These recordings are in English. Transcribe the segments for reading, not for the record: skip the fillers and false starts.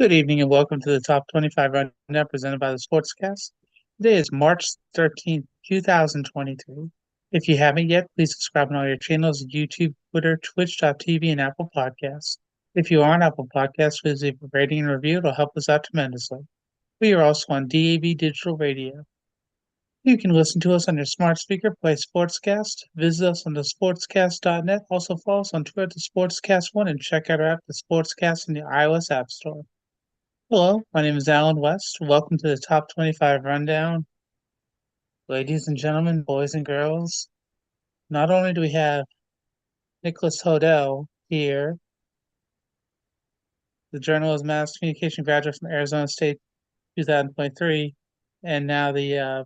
Good evening and welcome to the Top 25 Rundown presented by the Sportscast. Today is March 13th, 2023. If you haven't yet, please subscribe on all your channels: YouTube, Twitter, Twitch.tv, and Apple Podcasts. If you are on Apple Podcasts, please leave a rating and review. It'll help us out tremendously. We are also on DAB Digital Radio. You can listen to us on your smart speaker, play Sportscast, visit us on the sportscast.net. Also follow us on Twitter at the Sportscast1 and check out our app, the Sportscast, in the iOS App Store. Hello, my name is Alan West. Welcome to the Top 25 Rundown. Ladies and gentlemen, boys and girls, not only do we have Nicholas Hodell here, the journalist mass communication graduate from Arizona State 2023, and now the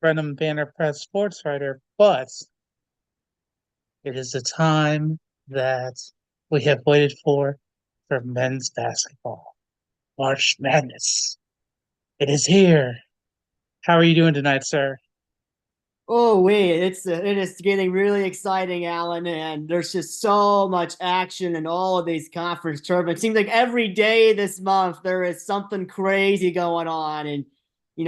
Brenham Banner Press sports writer, but it is the time that we have waited for men's basketball. March Madness. It is here. How are you doing tonight, sir? Oh wait, it is getting really exciting, Alan, and there's just so much action in all of these conference tournaments. Seems like every day this month there is something crazy going on, and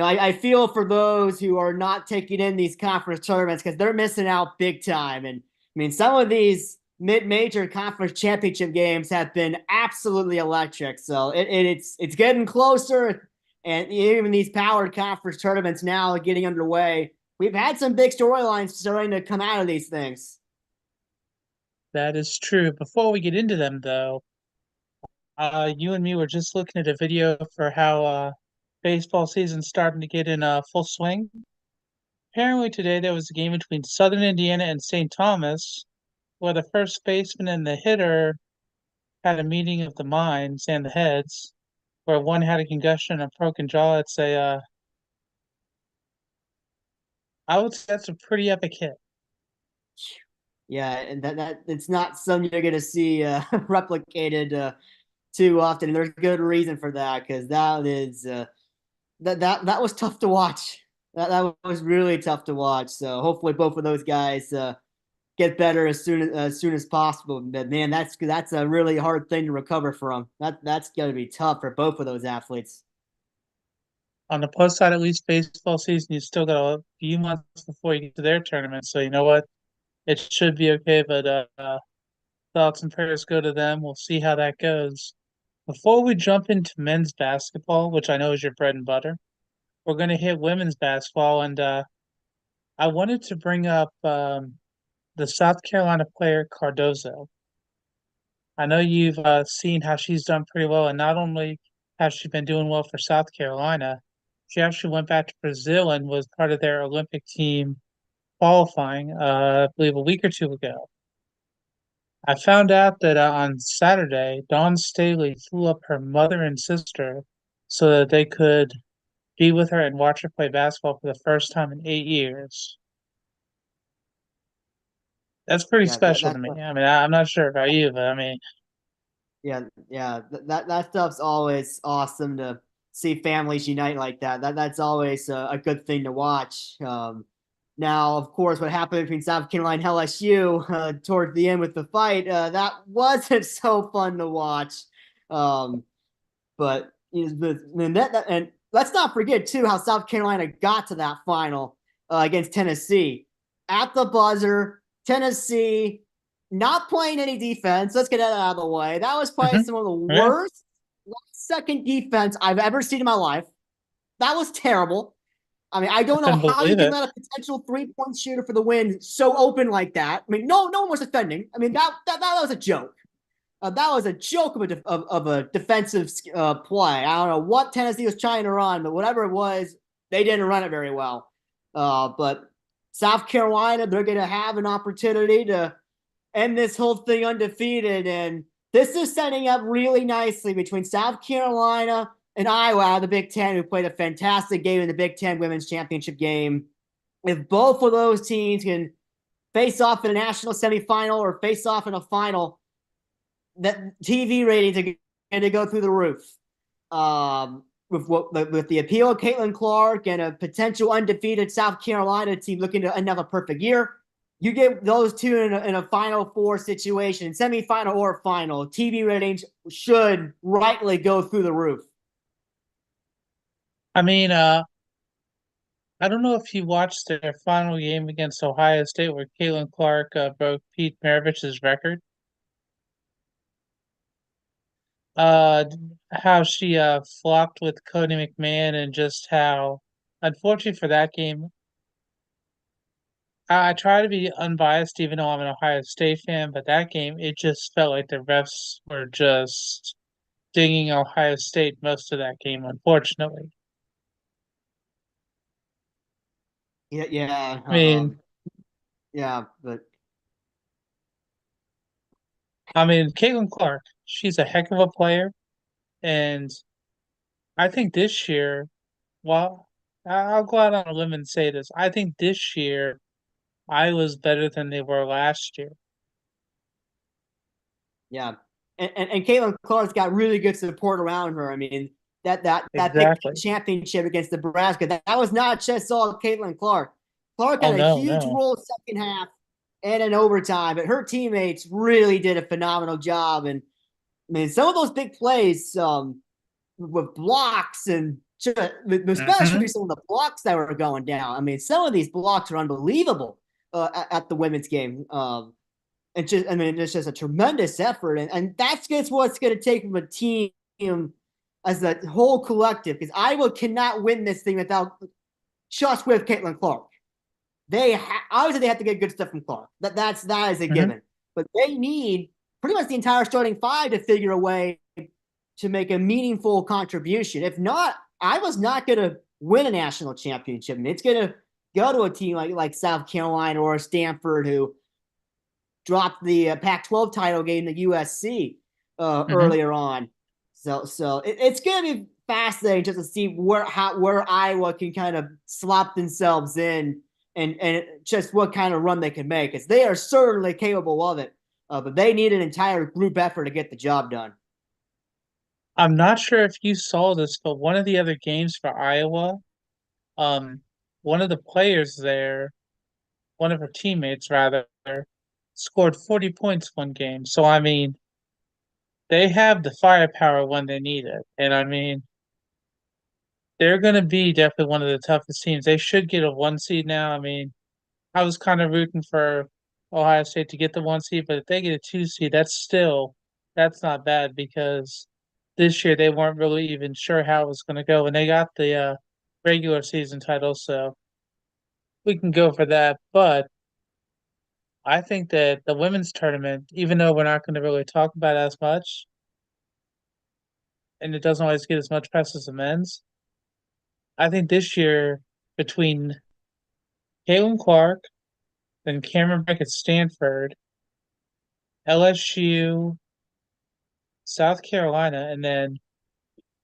I feel for those who are not taking in these conference tournaments because they're missing out big time. And I mean, some of these mid-major conference championship games have been absolutely electric. So it's getting closer, and even these powered conference tournaments now are getting underway. We've had some big storylines starting to come out of these things. That is true. Before we get into them, though, you and me were just looking at a video for how baseball season's starting to get in full swing. Apparently, today there was a game between Southern Indiana and St. Thomas, where the first baseman and the hitter had a meeting of the minds and the heads, where one had a concussion and a broken jaw. I would say that's a pretty epic hit. Yeah, and that it's not something you're gonna see replicated too often. And there's good reason for that because that is that was tough to watch. That was really tough to watch. So hopefully both of those guys get better as soon as possible. But man, that's a really hard thing to recover from. That's gonna be tough for both of those athletes. On the plus side, at least baseball season, you still got a few months before you get to their tournament. So you know what? It should be okay, but thoughts and prayers go to them. We'll see how that goes. Before we jump into men's basketball, which I know is your bread and butter, we're going to hit women's basketball. And I wanted to bring up the South Carolina player Cardozo. I know you've seen how she's done pretty well, and not only has she been doing well for South Carolina, she actually went back to Brazil and was part of their Olympic team qualifying, I believe, a week or two ago. I found out that on Saturday, Dawn Staley flew up her mother and sister so that they could be with her and watch her play basketball for the first time in 8 years. That's pretty Yeah, special to me. I mean, I'm not sure about you, but I mean, yeah. That stuff's always awesome to see families unite like that. That's always a good thing to watch. Now, of course, what happened between South Carolina and LSU towards the end with the fight, that wasn't so fun to watch. Um, but and let's not forget too how South Carolina got to that final against Tennessee at the buzzer. Tennessee not playing any defense. Let's get that out of the way. That was probably mhm, some of the yeah, worst last second defense I've ever seen in my life. That was terrible. I mean, I I don't know couldn't how you believe can it. let a potential 3-point shooter for the win so open like that. I mean, no one was defending. I mean, that was a joke. That was a joke of a defensive play. I don't know what Tennessee was trying to run, but whatever it was, they didn't run it very well. But South Carolina, they're going to have an opportunity to end this whole thing undefeated. And this is setting up really nicely between South Carolina and Iowa out of the Big Ten, who played a fantastic game in the Big Ten Women's Championship game. If both of those teams can face off in a national semifinal or face off in a final, that TV ratings are going to go through the roof. With the appeal of Caitlin Clark and a potential undefeated South Carolina team looking to another perfect year, You get those two in a Final Four situation, semifinal or final. TV ratings should rightly go through the roof. I mean, I don't know if you watched their final game against Ohio State where Caitlin Clark broke Pete Maravich's record. Uh, how she flopped with Cody McMahon and just how, unfortunately for that game, I try to be unbiased even though I'm an Ohio State fan, but that game it just felt like the refs were just dinging Ohio State most of that game, unfortunately. Yeah, yeah, I mean, yeah. But Caitlin Clark, she's a heck of a player, and I think this year, well, I'll go out on a limb and say this. I think this year Iowa's better than they were last year. yeah, and Caitlin Clark's got really good support around her. I mean, that Big Ten Exactly. championship against Nebraska, that was not just all Caitlin Clark. Clark Oh had a no, huge no. role second half and in overtime, but her teammates really did a phenomenal job. And I mean, some of those big plays with blocks and especially Hmm. some of the blocks that were going down. I mean, some of these blocks are unbelievable at the women's game. And just, I mean, it's just a tremendous effort, and that's just what's going to take from a team as a whole collective. Because Iowa cannot win this thing without just with Caitlin Clark. Obviously they have to get good stuff from Clark. That is a Hmm. given, but they need pretty much the entire starting five to figure a way to make a meaningful contribution. If not, Iowa's not going to win a national championship. And it's going to go to a team like South Carolina or Stanford, who dropped the Pac-12 title game to USC Hmm. earlier on. So it's going to be fascinating just to see where Iowa can kind of slop themselves in and just what kind of run they can make. Because they are certainly capable of it, but they need an entire group effort to get the job done. I'm not sure if you saw this, but one of the other games for Iowa, um, one of the players there, one of her teammates rather, scored 40 points one game. So I mean, they have the firepower when they need it. And I mean, they're going to be definitely one of the toughest teams. They should get a one seed now. I mean, I was kind of rooting for Ohio State to get the one seed, but if they get a two seed, that's not bad because this year they weren't really even sure how it was going to go, and they got the regular season title, so we can go for that. But I think that the women's tournament, even though we're not going to really talk about it as much, and it doesn't always get as much press as the men's, I think this year between Caitlin Clark and Cameron Beck at Stanford, LSU, South Carolina, and then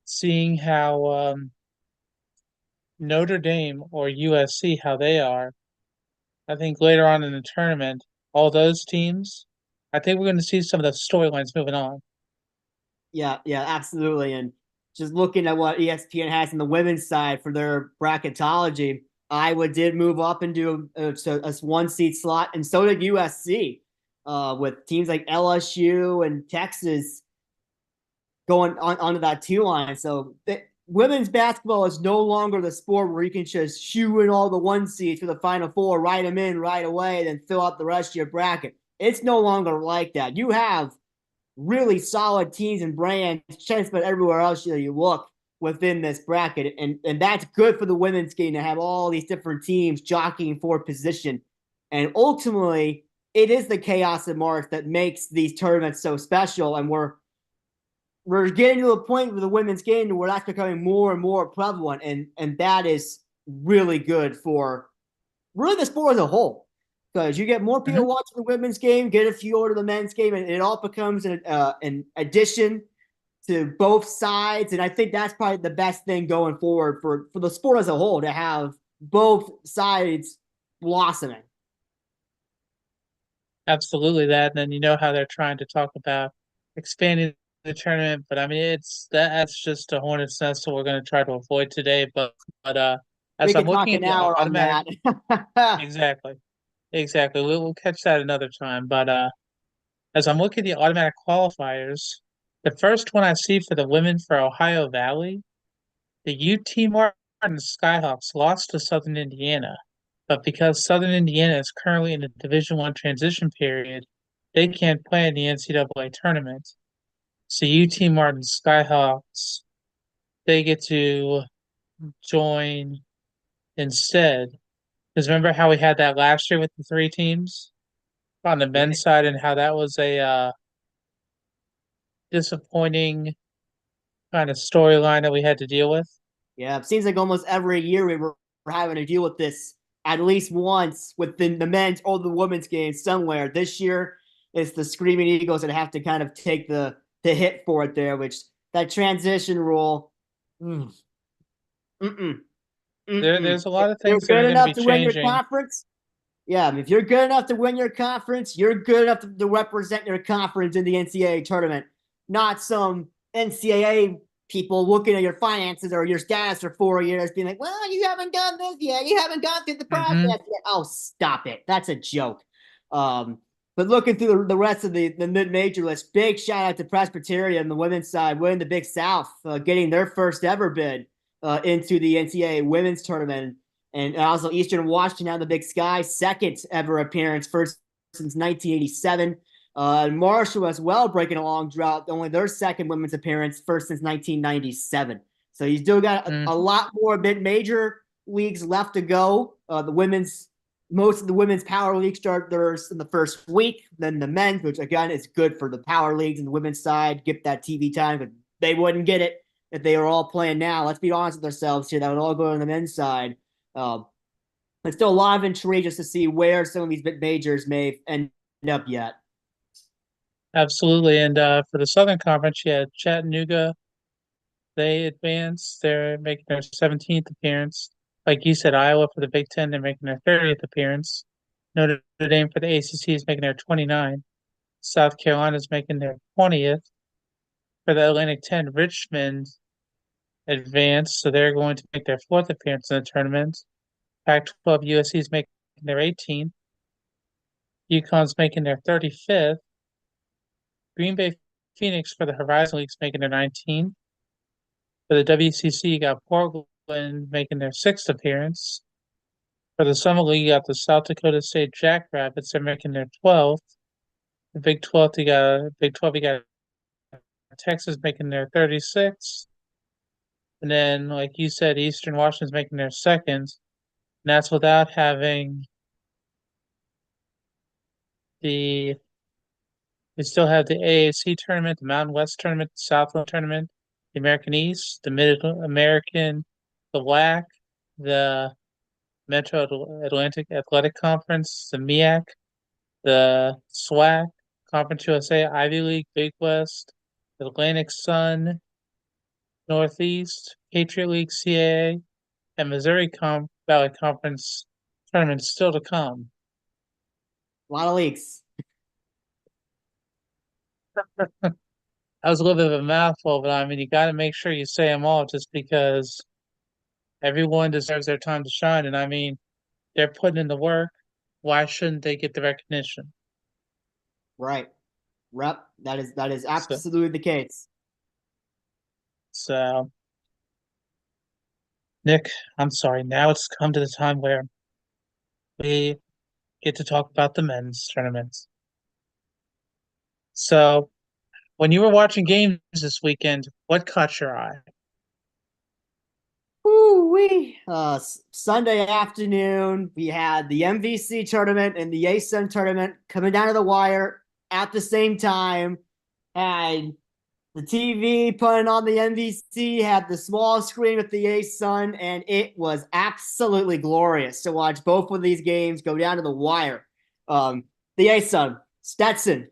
seeing how Notre Dame or USC how they are. I think later on in the tournament, all those teams, I think we're going to see some of the storylines moving on. Yeah, yeah, absolutely. And just looking at what ESPN has in the women's side for their bracketology, Iowa did move up into a one seed slot, and so did USC, with teams like LSU and Texas going onto that two line. So women's basketball is no longer the sport where you can just shoe in all the one seeds for the Final Four, write them in right away, then fill out the rest of your bracket. It's no longer like that. You have really solid teams and brands just about everywhere else you look within this bracket. And that's good for the women's game to have all these different teams jockeying for position. And ultimately, it is the chaos of March that makes these tournaments so special. And we're getting to a point with the women's game where that's becoming more and more prevalent. And that is really good for really the sport as a whole, because you get more people Hmm. watching the women's game, get a few to the men's game, and it all becomes an addition to both sides. And I think that's probably the best thing going forward for the sport as a whole, to have both sides blossoming. Absolutely that. And then you know how they're trying to talk about expanding the tournament, but I mean that's just a hornet's nest that we're going to try to avoid today. But We as I'm could looking talk at an the hour on automatic, that. exactly. exactly. We'll catch that another time. But as I'm looking at the automatic qualifiers, the first one I see for the women for Ohio Valley, the UT Martin Skyhawks lost to Southern Indiana. But because Southern Indiana is currently in a Division One transition period, they can't play in the NCAA tournament. So UT Martin Skyhawks, they get to join instead. Because remember how we had that last year with the three teams on the Right. men's side and how that was a disappointing kind of storyline that we had to deal with? Yeah, it seems like almost every year we're having to deal with this at least once within the men's or the women's game somewhere. This year, it's the Screaming Eagles that have to kind of take the hit for it there, which that transition rule. Mm, mm-mm, mm-mm. There's a If lot of you're things that good are going to enough be to win your changing. conference, yeah, I mean, if you're good enough to win your conference, you're good enough to represent your conference in the NCAA tournament, not some NCAA people looking at your finances or your status for 4 years being like, well, you haven't done this yet. You haven't gone through the process Hmm. yet. Oh, stop it. That's a joke. Um, but looking through the rest of the mid-major list, big shout out to Presbyterian, the women's side, winning the Big South, getting their first ever bid into the NCAA women's tournament. And also Eastern Washington on the Big Sky, second ever appearance, first since 1987. Marshall as well, breaking a long drought, only their second women's appearance, first since 1997. So you still got a Hmm. lot more mid-major leagues left to go. Most of the women's power leagues start theirs in the first week, then the men's, which again is good for the power leagues and the women's side, get that TV time, but they wouldn't get it if they were all playing now. Let's be honest with ourselves here. That would all go on the men's side. Um, but still a lot of intrigue just to see where some of these big majors may end up yet. Absolutely. And for the Southern Conference, you had Chattanooga. They advanced. They're making their 17th appearance. Like you said, Iowa for the Big Ten, they're making their 30th appearance. Notre Dame for the ACC is making their 29th. South Carolina is making their 20th. For the Atlantic 10, Richmond advanced, so they're going to make their fourth appearance in the tournament. Pac-12 USC is making their 18th. UConn's making their 35th. Green Bay Phoenix for the Horizon League's making their 19th. For the WCC, you got Portland making their sixth appearance. For the Summer League, you got the South Dakota State Jackrabbits. They're making their 12th. The Big 12, you got Texas making their 36th. And then, like you said, Eastern Washington's making their second. And that's without having the we still have the AAC tournament, the Mountain West tournament, the Southland tournament, the American East, the Mid American, the WAC, the Metro Atlantic Athletic Conference, the MEAC, the SWAC, Conference USA, Ivy League, Big West, Atlantic Sun, Northeast, Patriot League, CAA, and Missouri Valley Conference tournaments still to come. A lot of leagues. That was a little bit of a mouthful, but I mean, you got to make sure you say them all just because everyone deserves their time to shine. And I mean, they're putting in the work. Why shouldn't they get the recognition? Right. Rep. That is So, absolutely the case. so Nick, I'm sorry. Now it's come to the time where we get to talk about the men's tournaments. So, when you were watching games this weekend, what caught your eye? Woo-wee. Sunday afternoon, we had the MVC tournament and the ASUN tournament coming down to the wire at the same time. And the TV putting on the MVC had the small screen with the ASUN, and it was absolutely glorious to watch both of these games go down to the wire. The ASUN, Stetson,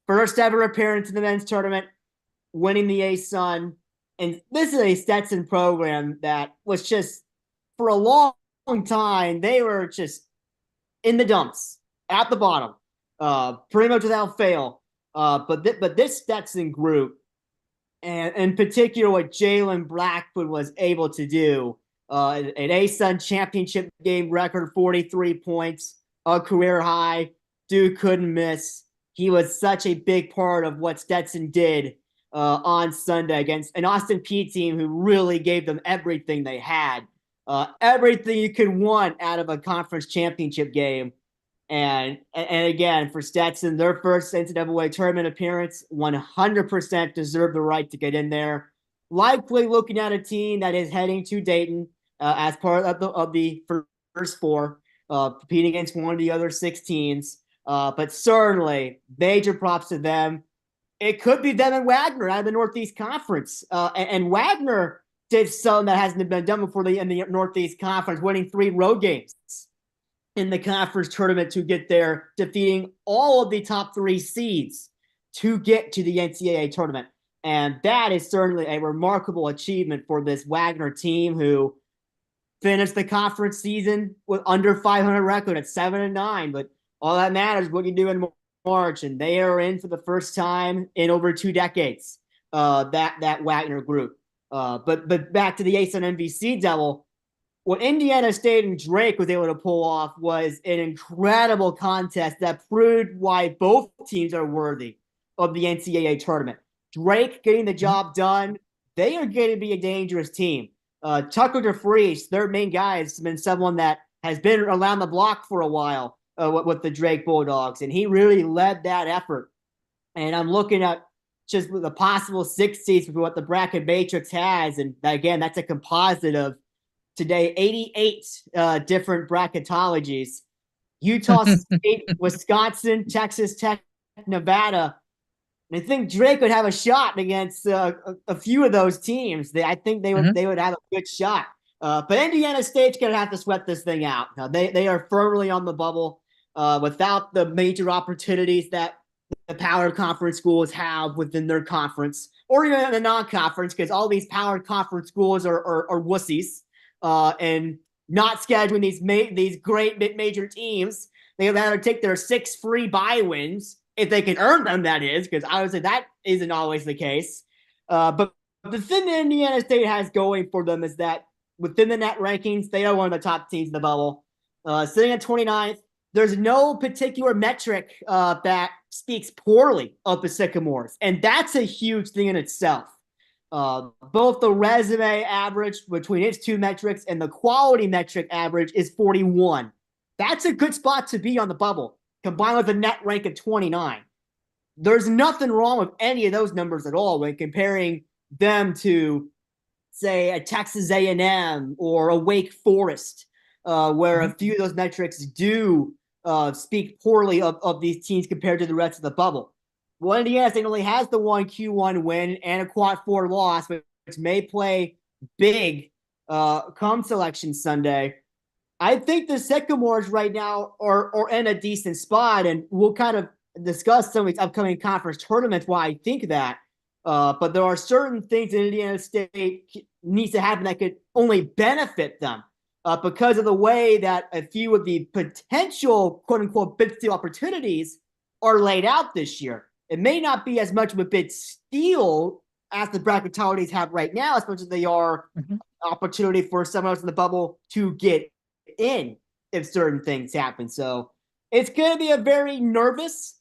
first ever appearance in the men's tournament, winning the ASUN. And this is a Stetson program that was just, for a long time, they were just in the dumps, at the bottom, pretty much without fail. But this Stetson group, and in particular what Jalen Blackwood was able to do, an ASUN championship game record 43 points, a career high. Dude couldn't miss. He was such a big part of what Stetson did on Sunday against an Austin Peay team who really gave them everything they had, everything you could want out of a conference championship game. And again, for Stetson, their first NCAA tournament appearance, 100% deserve the right to get in there. Likely looking at a team that is heading to Dayton as part of the first four, competing against one of the other 16s. But certainly, major props to them. It could be them and Wagner out of the Northeast Conference. And Wagner did something that hasn't been done before in the Northeast Conference, winning 3 road games in the conference tournament to get there, defeating all of the top 3 seeds to get to the NCAA tournament. And that is certainly a remarkable achievement for this Wagner team, who finished the conference season with under 500 record at 7-9. But all that matters is what you do in March, and they are in for the first time in over 2 decades. That Wagner group. But back to the Ace and NBC Devil. What Indiana State and Drake was able to pull off was an incredible contest that proved why both teams are worthy of the NCAA tournament. Drake getting the job done. They are going to be a dangerous team. Tucker DeFries, their main guy, has been someone that has been around the block for a while with the Drake Bulldogs, and he really led that effort. And I'm looking at just the possible 6 seeds for what the bracket matrix has, and again, that's a composite of today 88 different bracketologies. Utah State, Wisconsin, Texas Tech, Nevada. And I think Drake would have a shot against a few of those teams. I think they would have a good shot. But Indiana State's going to have to sweat this thing out. Now, they are firmly on the bubble without the major opportunities that the power conference schools have within their conference, or even the non-conference, because all these power conference schools are wussies. And not scheduling these great major teams. They have to take their 6 free bye wins if they can earn them, that is, because I would say that isn't always the case. But the thing that Indiana State has going for them is that within the net rankings, they are one of the top teams in the bubble. Sitting at 29th, there's no particular metric that speaks poorly of the Sycamores, and that's a huge thing in itself. Both the resume average between its 2 metrics and the quality metric average is 41. That's a good spot to be on the bubble, combined with a net rank of 29. There's nothing wrong with any of those numbers at all when comparing them to, say, a Texas A&M or a Wake Forest, where a few of those metrics do speak poorly of these teams compared to the rest of the bubble. Well, Indiana State only has the 1 Q1 win and a quad 4 loss, which may play big come Selection Sunday. I think the Sycamores right now are in a decent spot, and we'll kind of discuss some of these upcoming conference tournaments why I think that. But there are certain things that Indiana State needs to happen that could only benefit them because of the way that a few of the potential quote-unquote bid steal opportunities are laid out this year. It may not be as much of a bid steal as the bracketologies have right now, as much as they are opportunity for someone else in the bubble to get in if certain things happen. So it's going to be a very nervous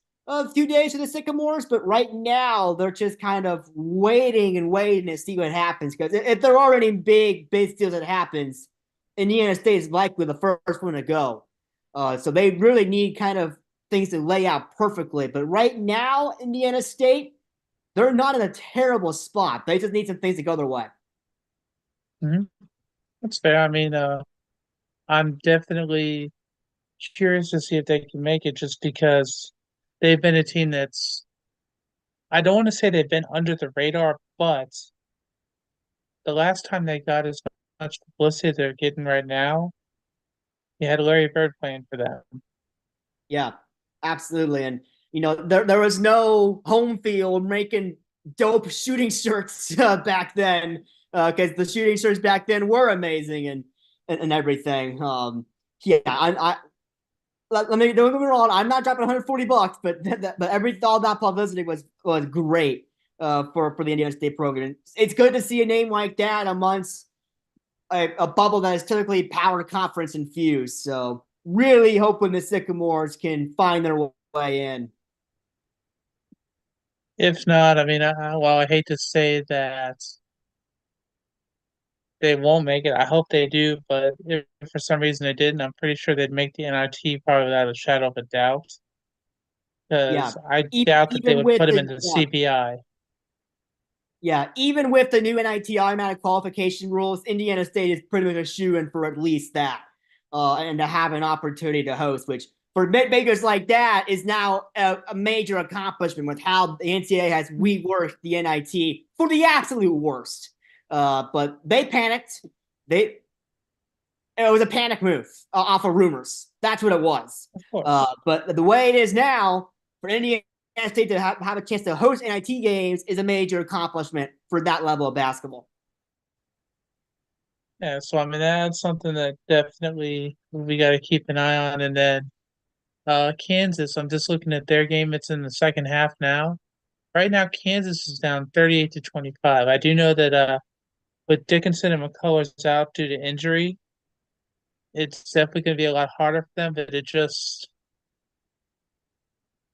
few days for the Sycamores, but right now they're just kind of waiting to see what happens. Because if there are any big steals that happens, Indiana State is likely the first one to go. So they really need kind of things to lay out perfectly. But right now, Indiana State, they're not in a terrible spot. They just need some things to go their way. That's fair. I mean, I'm definitely curious to see if they can make it, just because they've been a team that's, I don't want to say they've been under the radar, but the last time they got as much publicity they're getting right now, you had Larry Bird playing for them. Yeah, absolutely. And, there was no home field making dope shooting shirts back then, because the shooting shirts back then were amazing and everything. Yeah, let me don't get me wrong. I'm not dropping $140, but all that publicity was great for the Indiana State program. It's good to see a name like that amongst a bubble that is typically power conference infused. So really hoping the Sycamores can find their way in. If not, I mean, well, I hate to say that they won't make it. I hope they do, but if for some reason they didn't, I'm pretty sure they'd make the NIT probably without a shadow of a doubt. Yeah, Because I doubt that they even would with put him the into the CBI. even with the new NIT automatic qualification rules, Indiana State is pretty much a shoe-in for at least that, and to have an opportunity to host, which for makers like that is now a major accomplishment with how the NCAA has reworked the NIT for the absolute worst. But they panicked. They It was a panic move off of rumors. That's what it was. Of course. But the way it is now, for Indiana State to have a chance to host NIT games is a major accomplishment for that level of basketball. Yeah, so I mean that's something that definitely we got to keep an eye on. And then Kansas, I'm just looking at their game. It's in the second half now. Right now, Kansas is down 38 to 25. I do know that with Dickinson and McCullers out due to injury, it's definitely going to be a lot harder for them. But it just,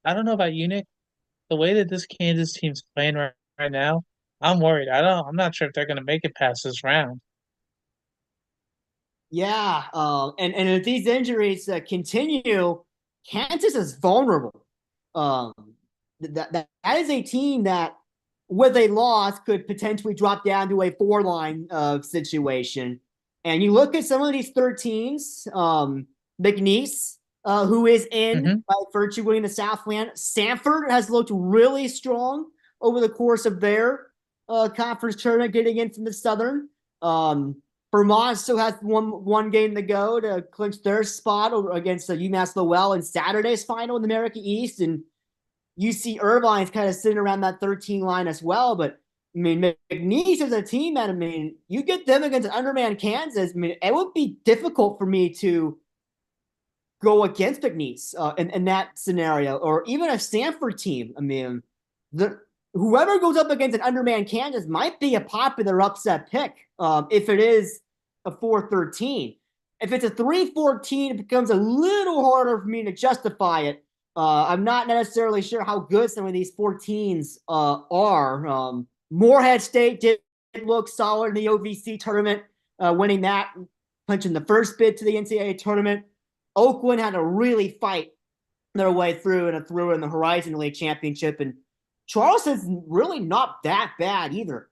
I don't know about you, Nick. The way that this Kansas team's playing right now, I'm worried. I'm not sure if they're going to make it past this round. Yeah, and if these injuries continue, Kansas is vulnerable. Um, that is a team that, with a loss, could potentially drop down to a four-line situation. And you look at some of these 13s, McNeese, who is in Hmm. by virtue of winning the Southland. Sanford has looked really strong over the course of their conference tournament, getting in from the Southern. Um, Vermont still has one game to go to clinch their spot against the UMass Lowell in Saturday's final in the America East, and UC Irvine's kind of sitting around that 13 line as well. But I mean, McNeese is a team that, I mean, you get them against an undermanned Kansas. I mean, it would be difficult for me to go against McNeese in that scenario, or even a Stanford team. I mean, whoever goes up against an undermanned Kansas might be a popular upset pick if it is a 4-13. If it's a 3-14, it becomes a little harder for me to justify it. I'm not necessarily sure how good some of these 14s are. Morehead State did look solid in the OVC tournament, winning that, punching the first bid to the NCAA tournament. Oakland had to really fight their way through in the Horizon League Championship, and Charleston's really not that bad either.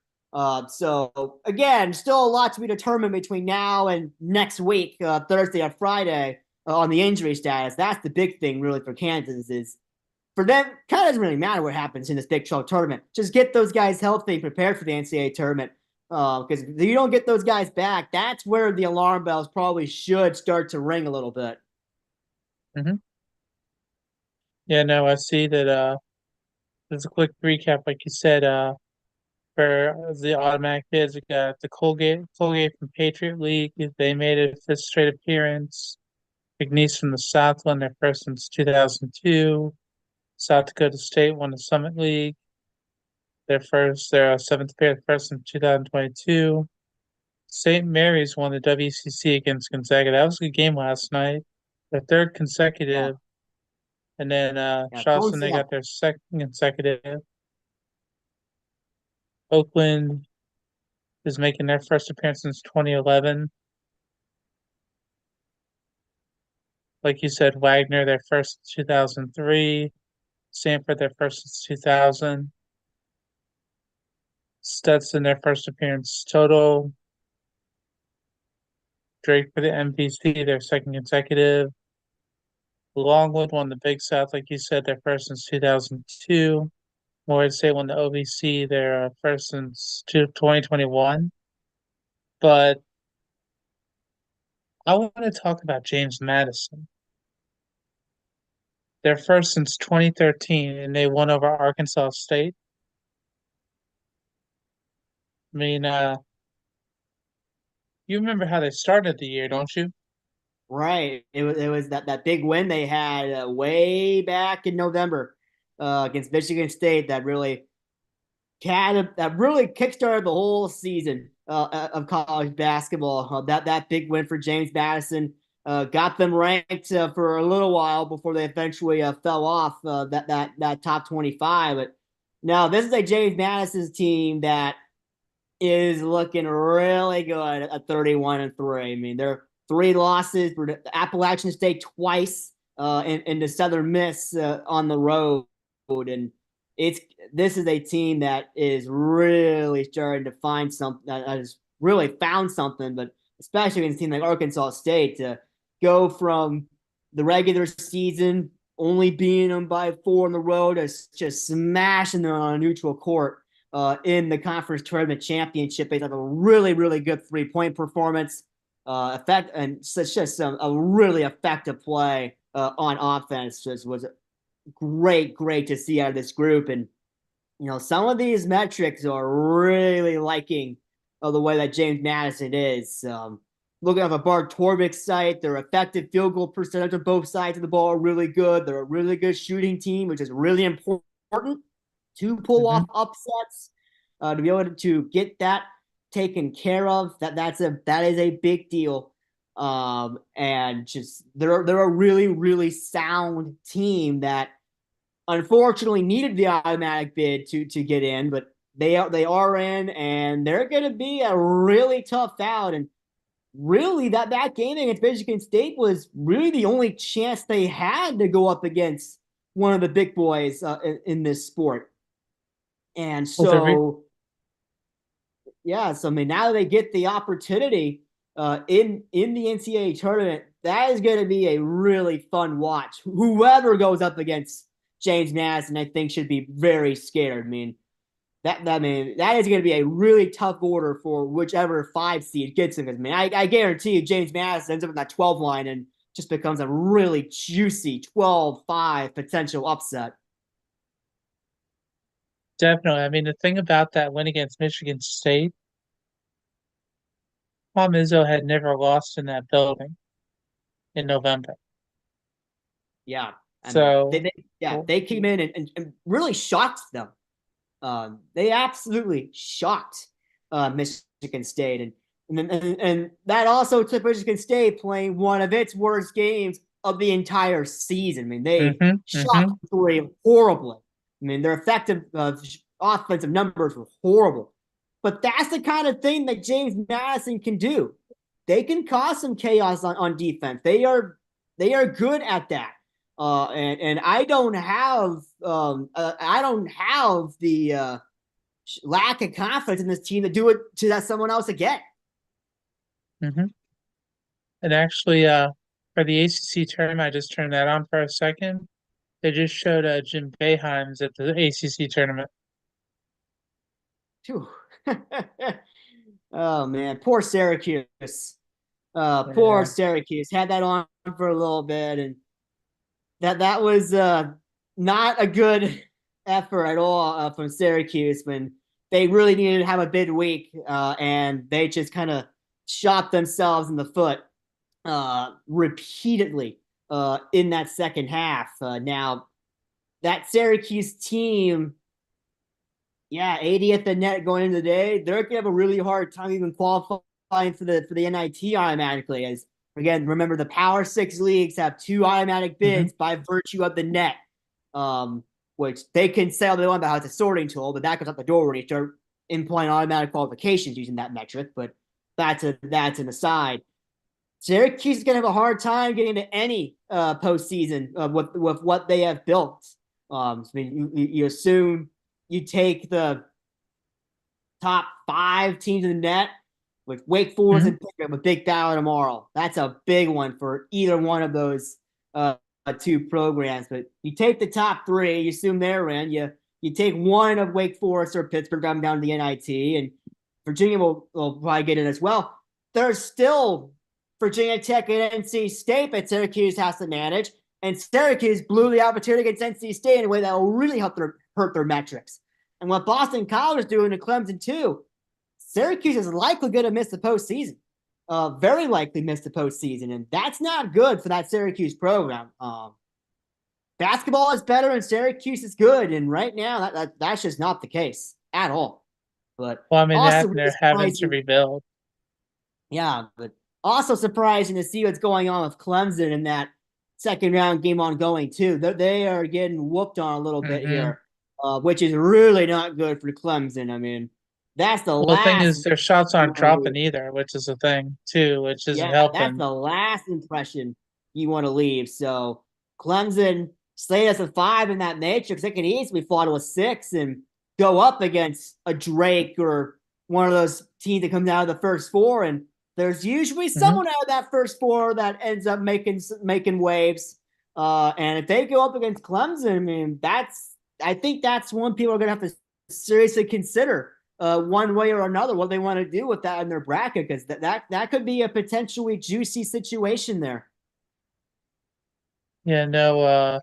So again, still a lot to be determined between now and next week, Thursday or Friday, on the injury status. That's the big thing really for Kansas is for them, kind of doesn't really matter what happens in this Big 12 tournament. Just get those guys healthy and prepared for the NCAA tournament. Because if you don't get those guys back, that's where the alarm bells probably should start to ring a little bit. Hmm. Yeah, no, I see that. There's a quick recap, like you said. For the automatic bids, we got the Colgate from Patriot League. They made a fifth straight appearance. McNeese from the South won their first since 2002. South Dakota State won the Summit League. Their seventh appearance, first in 2022. St. Mary's won the WCC against Gonzaga. That was a good game last night. Their third Yeah. consecutive. And then Yeah. Charleston, they got their second consecutive. Oakland is making their first appearance since 2011. Like you said, Wagner, their first in 2003. Sanford, their first since 2000. Stetson, their first appearance total. Drake for the MVC, their second consecutive. Longwood won the Big South, like you said, their first since 2002. Morehead State won the OVC, their first since 2021. But I want to talk about James Madison. Their first since 2013, and they won over Arkansas State. I mean, you remember how they started the year, don't you? Right. It was that big win they had way back in November against Michigan State that really kickstarted the whole season of college basketball. That big win for James Madison. got them ranked for a little while before they eventually fell off that top 25. But now this is a James Madison's team that is looking really good at 31-3. I mean, they're three losses for the Appalachian State twice, and the Southern Miss on the road, and it's this is a team that is really starting to find something that has really found something, but especially against a team like Arkansas State to go from the regular season only beating them by 4 on the road to just smashing them on a neutral court in the conference tournament championship based on a really, really good 3-point performance. Effect and such just a really effective play on offense. Just was great to see out of this group. And some of these metrics are really liking the way that James Madison is. Looking at the Bart Torvik site, their effective field goal percentage on both sides of the ball are really good. They're a really good shooting team, which is really important to pull off upsets, to be able to get that taken care of. That is a big deal. And just they're a really sound team that unfortunately needed the automatic bid to get in, but they are in, and they're going to be a really tough out. And really, that game against Michigan State was really the only chance they had to go up against one of the big boys in this sport. And so, yeah, so I mean, now they get the opportunity in the NCAA tournament. That is going to be a really fun watch. Whoever goes up against James Madison, I think, should be very scared. I mean, that is going to be a really tough order for whichever 5 seed gets him. I mean, I guarantee you James Madison ends up in that 12 line and just becomes a really juicy 12-5 potential upset. Definitely. I mean, the thing about that win against Michigan State, Tom Izzo had never lost in that building in November. Yeah. I mean, So, they came in and really shocked them. They absolutely shocked Michigan State, and that also took Michigan State playing one of its worst games of the entire season. I mean, they shocked Missouri horribly. I mean, their effective offensive numbers were horrible. But that's the kind of thing that James Madison can do. They can cause some chaos on defense. They are good at that. And I don't have the lack of confidence in this team to do it to that someone else again. And actually, for the ACC tournament, I just turned that on for a second. They just showed Jim Boeheim's at the ACC tournament. Oh man, poor Syracuse. Poor Syracuse had that on for a little bit, and that was not a good effort at all from Syracuse when they really needed to have a big week, and they just kind of shot themselves in the foot repeatedly in that second half. Now, that Syracuse team, yeah, 80th in net going into the day, they're going to have a really hard time even qualifying for the NIT automatically. As again, remember the Power 6 leagues have 2 automatic bids by virtue of the net, which they can say all they want about how it's a sorting tool, but that goes out the door when you start implying automatic qualifications using that metric. But that's an aside. Syracuse is going to have a hard time getting into any postseason with what they have built. I mean, you assume you take the top 5 teams in the net with Wake Forest and pick up a big battle tomorrow. That's a big one for either one of those 2 programs. But you take the top 3, you assume they're in. You take one of Wake Forest or Pittsburgh down to the NIT, and Virginia will probably get in as well. There's still Virginia Tech and NC State that Syracuse has to manage, and Syracuse blew the opportunity against NC State in a way that will really hurt their metrics. And what Boston College is doing to Clemson too, Syracuse is likely going to miss the postseason. Very likely miss the postseason, and that's not good for that Syracuse program. Basketball is better and Syracuse is good, and right now that's just not the case at all. But well, I mean, also they're having to rebuild. Yeah, but Also surprising to see what's going on with Clemson in that second round game ongoing too. They are getting whooped on a little bit Hmm. here, which is really not good for Clemson. I mean, that's the Well, the thing last is, their shots you aren't want to dropping leave. either, which is a thing too, which isn't Yeah, that's helping. the last impression you want to leave. So Clemson stayed us a 5 in that matrix. They could easily fall to a 6 and go up against a Drake or one of those teams that comes out of the first four. And there's usually Hmm. someone out of that first four that ends up making waves. And if they go up against Clemson, I mean, I think that's one people are going to have to seriously consider one way or another what they want to do with that in their bracket, because that could be a potentially juicy situation there. Yeah, no,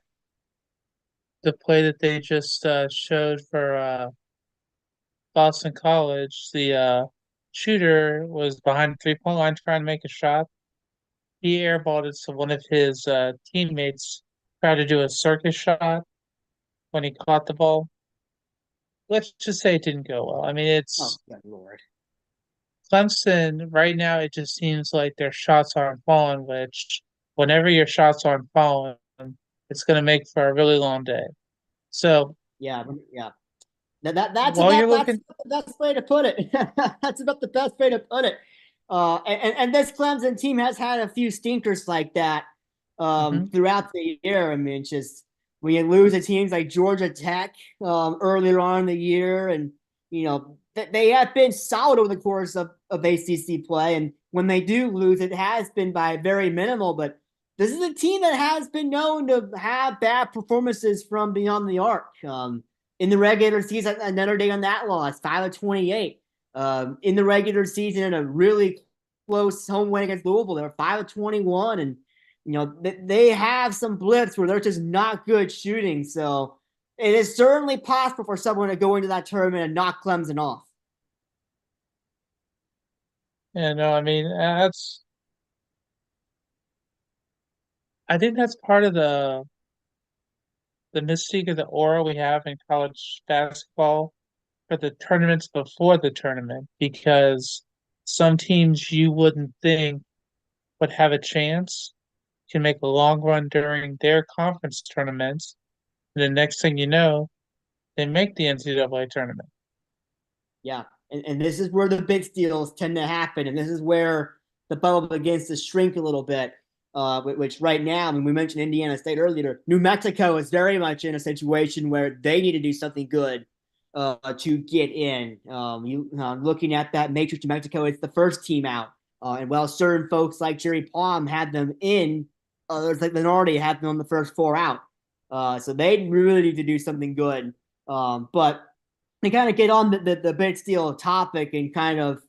the play that they just showed for Boston College, the shooter was behind the 3-point line trying to make a shot. He airballed it, so one of his teammates tried to do a circus shot when he caught the ball. Let's just say it didn't go well. I mean, Oh, it's good lord. Clemson right now. It just seems like their shots aren't falling, which whenever your shots aren't falling, it's going to make for a really long day. So Yeah, yeah. That's while about you're looking, the best way to put it. That's about the best way to put it. And this Clemson team has had a few stinkers like that mhm, throughout the year. I mean, just when you lose to teams like Georgia Tech earlier on in the year, and they have been solid over the course of ACC play, and when they do lose, it has been by very minimal. But this is a team that has been known to have bad performances from beyond the arc. In the regular season, another day on that loss, 5-28. In the regular season, in a really close home win against Louisville, they were 5-21, and they have some blips where they're just not good shooting. So it is certainly possible for someone to go into that tournament and knock Clemson off. yeah, no, I mean that's I think that's part of the mystique of the aura we have in college basketball for the tournaments before the tournament, because some teams you wouldn't think would have a chance can make a long run during their conference tournaments, and the next thing you know, they make the NCAA tournament. Yeah. And this is where the big steals tend to happen. And this is where the bubble begins to shrink a little bit. Which right now, I mean, we mentioned Indiana State earlier. New Mexico is very much in a situation where they need to do something good to get in. Looking at that matrix, New Mexico, it's the first team out. And while certain folks like Jerry Palm had them in, others like Minority had them on the first four out. So they really need to do something good. But to kind of get on the big steel topic and kind of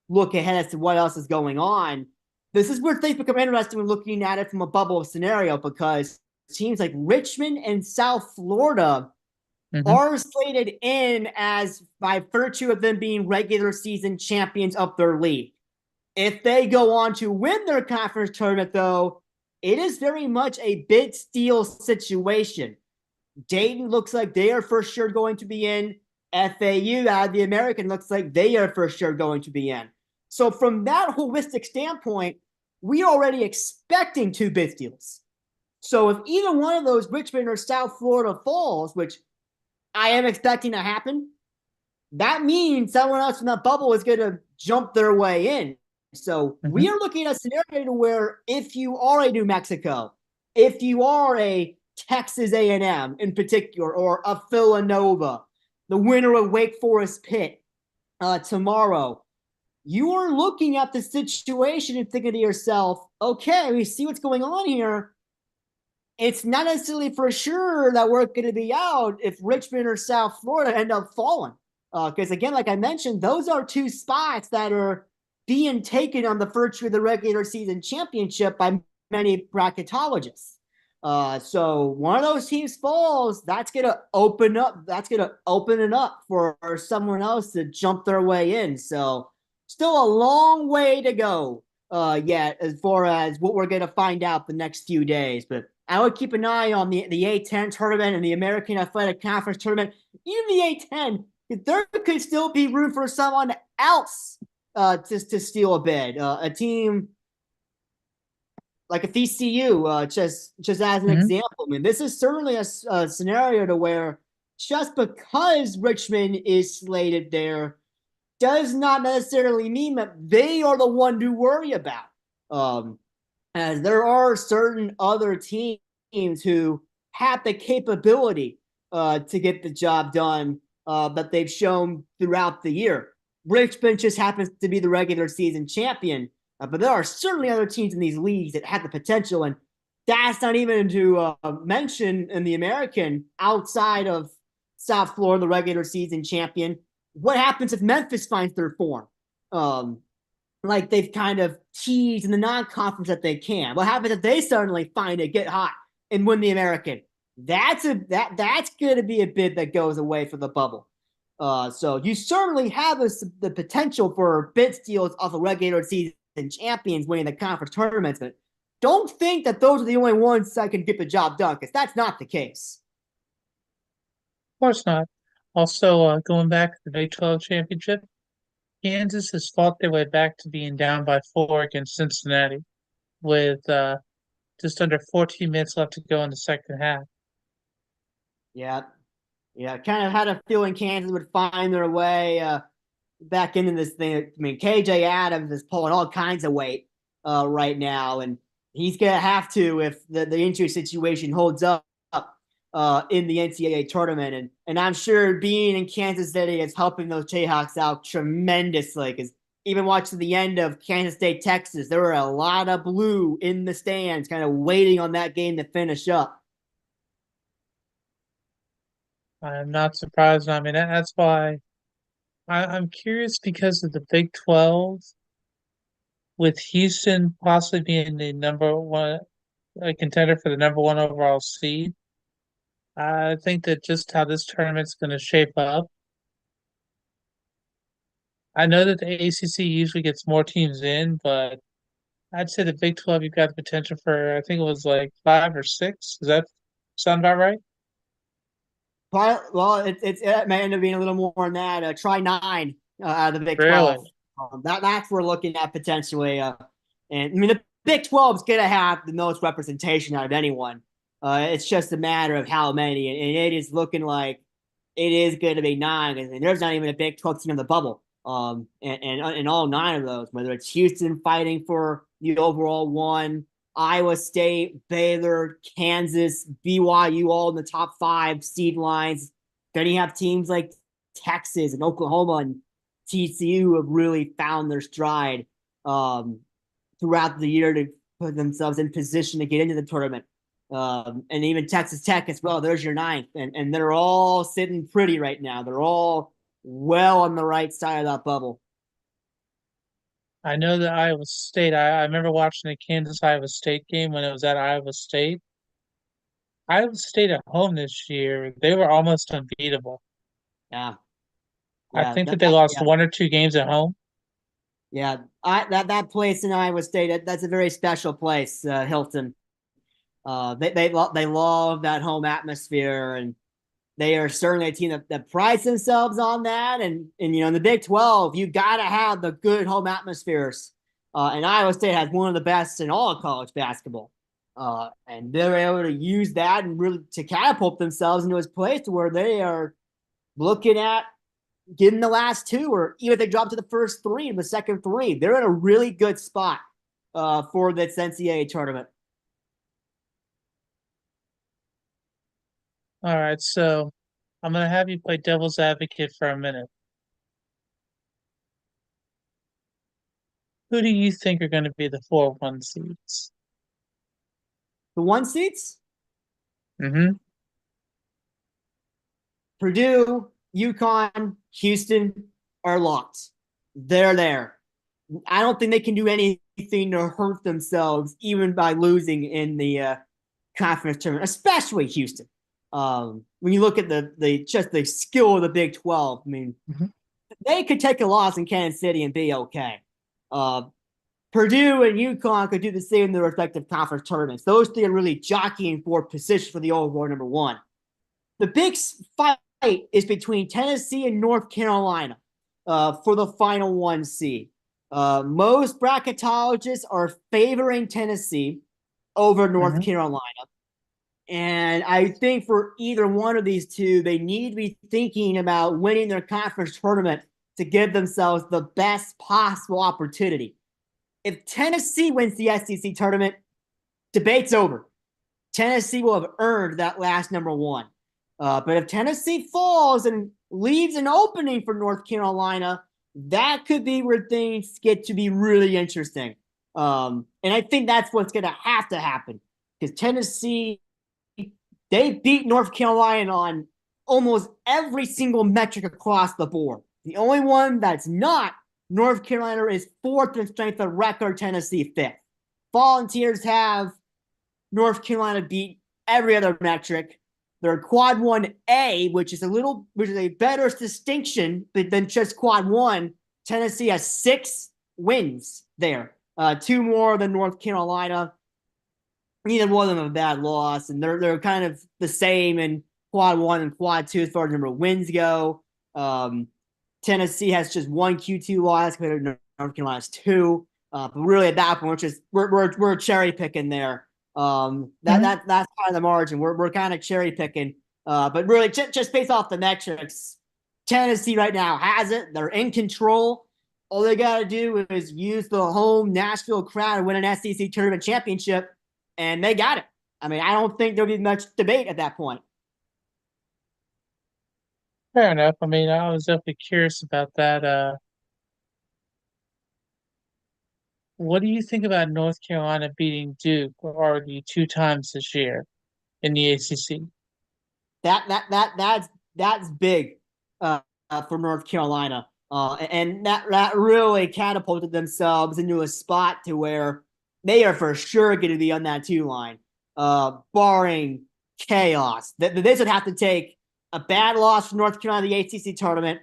look ahead as to what else is going on, this is where things become interesting when looking at it from a bubble scenario, because teams like Richmond and South Florida Hmm. are slated in as by virtue of them being regular season champions of their league. If they go on to win their conference tournament, though, it is very much a bid steal situation. Dayton looks like they are for sure going to be in. FAU out of the American looks like they are for sure going to be in. So from that holistic standpoint, we are already expecting two bid steals. So if either one of those, Richmond or South Florida, falls, which I am expecting to happen, that means someone else in that bubble is going to jump their way in. So Hmm. we are looking at a scenario where if you are a New Mexico, if you are a Texas A&M in particular, or a Villanova, the winner of Wake Forest Pitt tomorrow, you are looking at the situation and thinking to yourself, okay, we see what's going on here. It's not necessarily for sure that we're going to be out if Richmond or South Florida end up falling. Because again, like I mentioned, those are two spots that are being taken on the virtue of the regular season championship by many bracketologists. So one of those teams falls, that's gonna open up. That's gonna open it up for someone else to jump their way in. So still a long way to go. Yet as far as what we're gonna find out the next few days, but I would keep an eye on the A10 tournament and the American Athletic Conference tournament. Even the A10, there could still be room for someone else to steal a bid. A team like a VCU, just as an Hmm. example. I mean, this is certainly a scenario to where just because Richmond is slated there does not necessarily mean that they are the one to worry about. Um, as there are certain other teams who have the capability to get the job done that they've shown throughout the year. Richmond just happens to be the regular season champion, but there are certainly other teams in these leagues that have the potential, and that's not even to mention in the American outside of South Florida, the regular season champion. What happens if Memphis finds their form? Um, like they've kind of teased in the non-conference that they can. What happens if they suddenly find it, get hot, and win the American? That's going to be a bid that goes away for the bubble. So you certainly have the potential for bid steals off the regular season champions winning the conference tournaments, but don't think that those are the only ones that can get the job done, because that's not the case. Of course not. Also, going back to the Big 12 championship, Kansas has fought their way back to being down by 4 against Cincinnati with just under 14 minutes left to go in the second half. Yeah, yeah, kind of had a feeling Kansas would find their way back into this thing. I mean, KJ Adams is pulling all kinds of weight right now, and he's gonna have to if the injury situation holds up in the NCAA tournament. And I'm sure being in Kansas City is helping those Jayhawks out tremendously. Because even watching the end of Kansas State, Texas, there were a lot of blue in the stands, kind of waiting on that game to finish up. I'm not surprised. I mean, that's why I'm curious because of the Big 12, with Houston possibly being the number one a contender for the number one overall seed. I think that just how this tournament's going to shape up. I know that the ACC usually gets more teams in, but I'd say the Big 12, you've got the potential for, I think it was like 5 or 6. Does that sound about right? Well, it may end up being a little more than that. Try 9 out of the Big 12. Really? That's what we're looking at potentially. And I mean, the Big 12 is going to have the most representation out of anyone. It's just a matter of how many, and it is looking like it is going to be 9. And there's not even a Big 12 team in the bubble. And all 9 of those, whether it's Houston fighting for the overall one, Iowa State, Baylor, Kansas, BYU, all in the top 5 seed lines. Then you have teams like Texas and Oklahoma and TCU have really found their stride throughout the year to put themselves in position to get into the tournament. And even Texas Tech as well. There's your 9th. And they're all sitting pretty right now. They're all well on the right side of that bubble. I know that Iowa State, I remember watching the Kansas Iowa State game when it was at Iowa State. Iowa State at home this year, they were almost unbeatable. Yeah. I Yeah. think that they lost Yeah. 1 or 2 games at home. Yeah. That place in Iowa State, that's a very special place, Hilton. They love that home atmosphere, and they are certainly a team that prides themselves on that. And in the Big 12, you got to have the good home atmospheres. And Iowa State has one of the best in all of college basketball. And they're able to use that and really to catapult themselves into a place to where they are looking at getting the last 2, or even if they drop to the first 3 in the second 3, they're in a really good spot for this NCAA tournament. All right, so I'm gonna have you play devil's advocate for a minute. Who do you think are going to be the 4-1 seeds? The 1 seats, Mm-hmm. Purdue, UConn, Houston are locked. They're there. I don't think they can do anything to hurt themselves, even by losing in the conference tournament, especially Houston. When you look at the just the skill of the Big 12, I mean, Mm-hmm. they could take a loss in Kansas City and be okay. Purdue and UConn could do the same in their respective conference tournaments. Those 3 are really jockeying for position for the overall number 1. The big fight is between Tennessee and North Carolina for the final 1 seed. Most bracketologists are favoring Tennessee. over North Hmm. Carolina. And I think for either one of these two, they need to be thinking about winning their conference tournament to give themselves the best possible opportunity. If Tennessee wins the SEC tournament, debate's over. Tennessee will have earned that last number one. But if Tennessee falls and leaves an opening for North Carolina, that could be where things get to be really interesting. And I think that's what's going to happen because Tennessee, they beat North Carolina on almost every single metric across the board. The only one that's not North Carolina is fourth in strength of record, Tennessee fifth. Volunteers have North Carolina beat every other metric. They're quad 1A, which is a better distinction than just quad one. Tennessee has 6 wins there, 2 more than North Carolina. Neither one of them a bad loss, and they're kind of the same in quad one and quad two as far as number of wins go. Um, Tennessee has just 1 Q2 loss compared to North Carolina's 2. But really at that point, we're cherry picking there. Hmm. That's kind of the margin. We're kind of cherry picking. But really just based off the metrics, Tennessee right now has it. They're in control. All they got to do is use the home Nashville crowd and win an SEC tournament championship, and they got it. I mean, I don't think there'll be much debate at that point. Fair enough. I mean, I was definitely curious about that. What do you think about North Carolina beating Duke already 2 times this year in the ACC? That's big for North Carolina, and that really catapulted themselves into a spot to where they are for sure going to be on that 2 line, barring chaos. This would have to take a bad loss from North Carolina in the ACC tournament,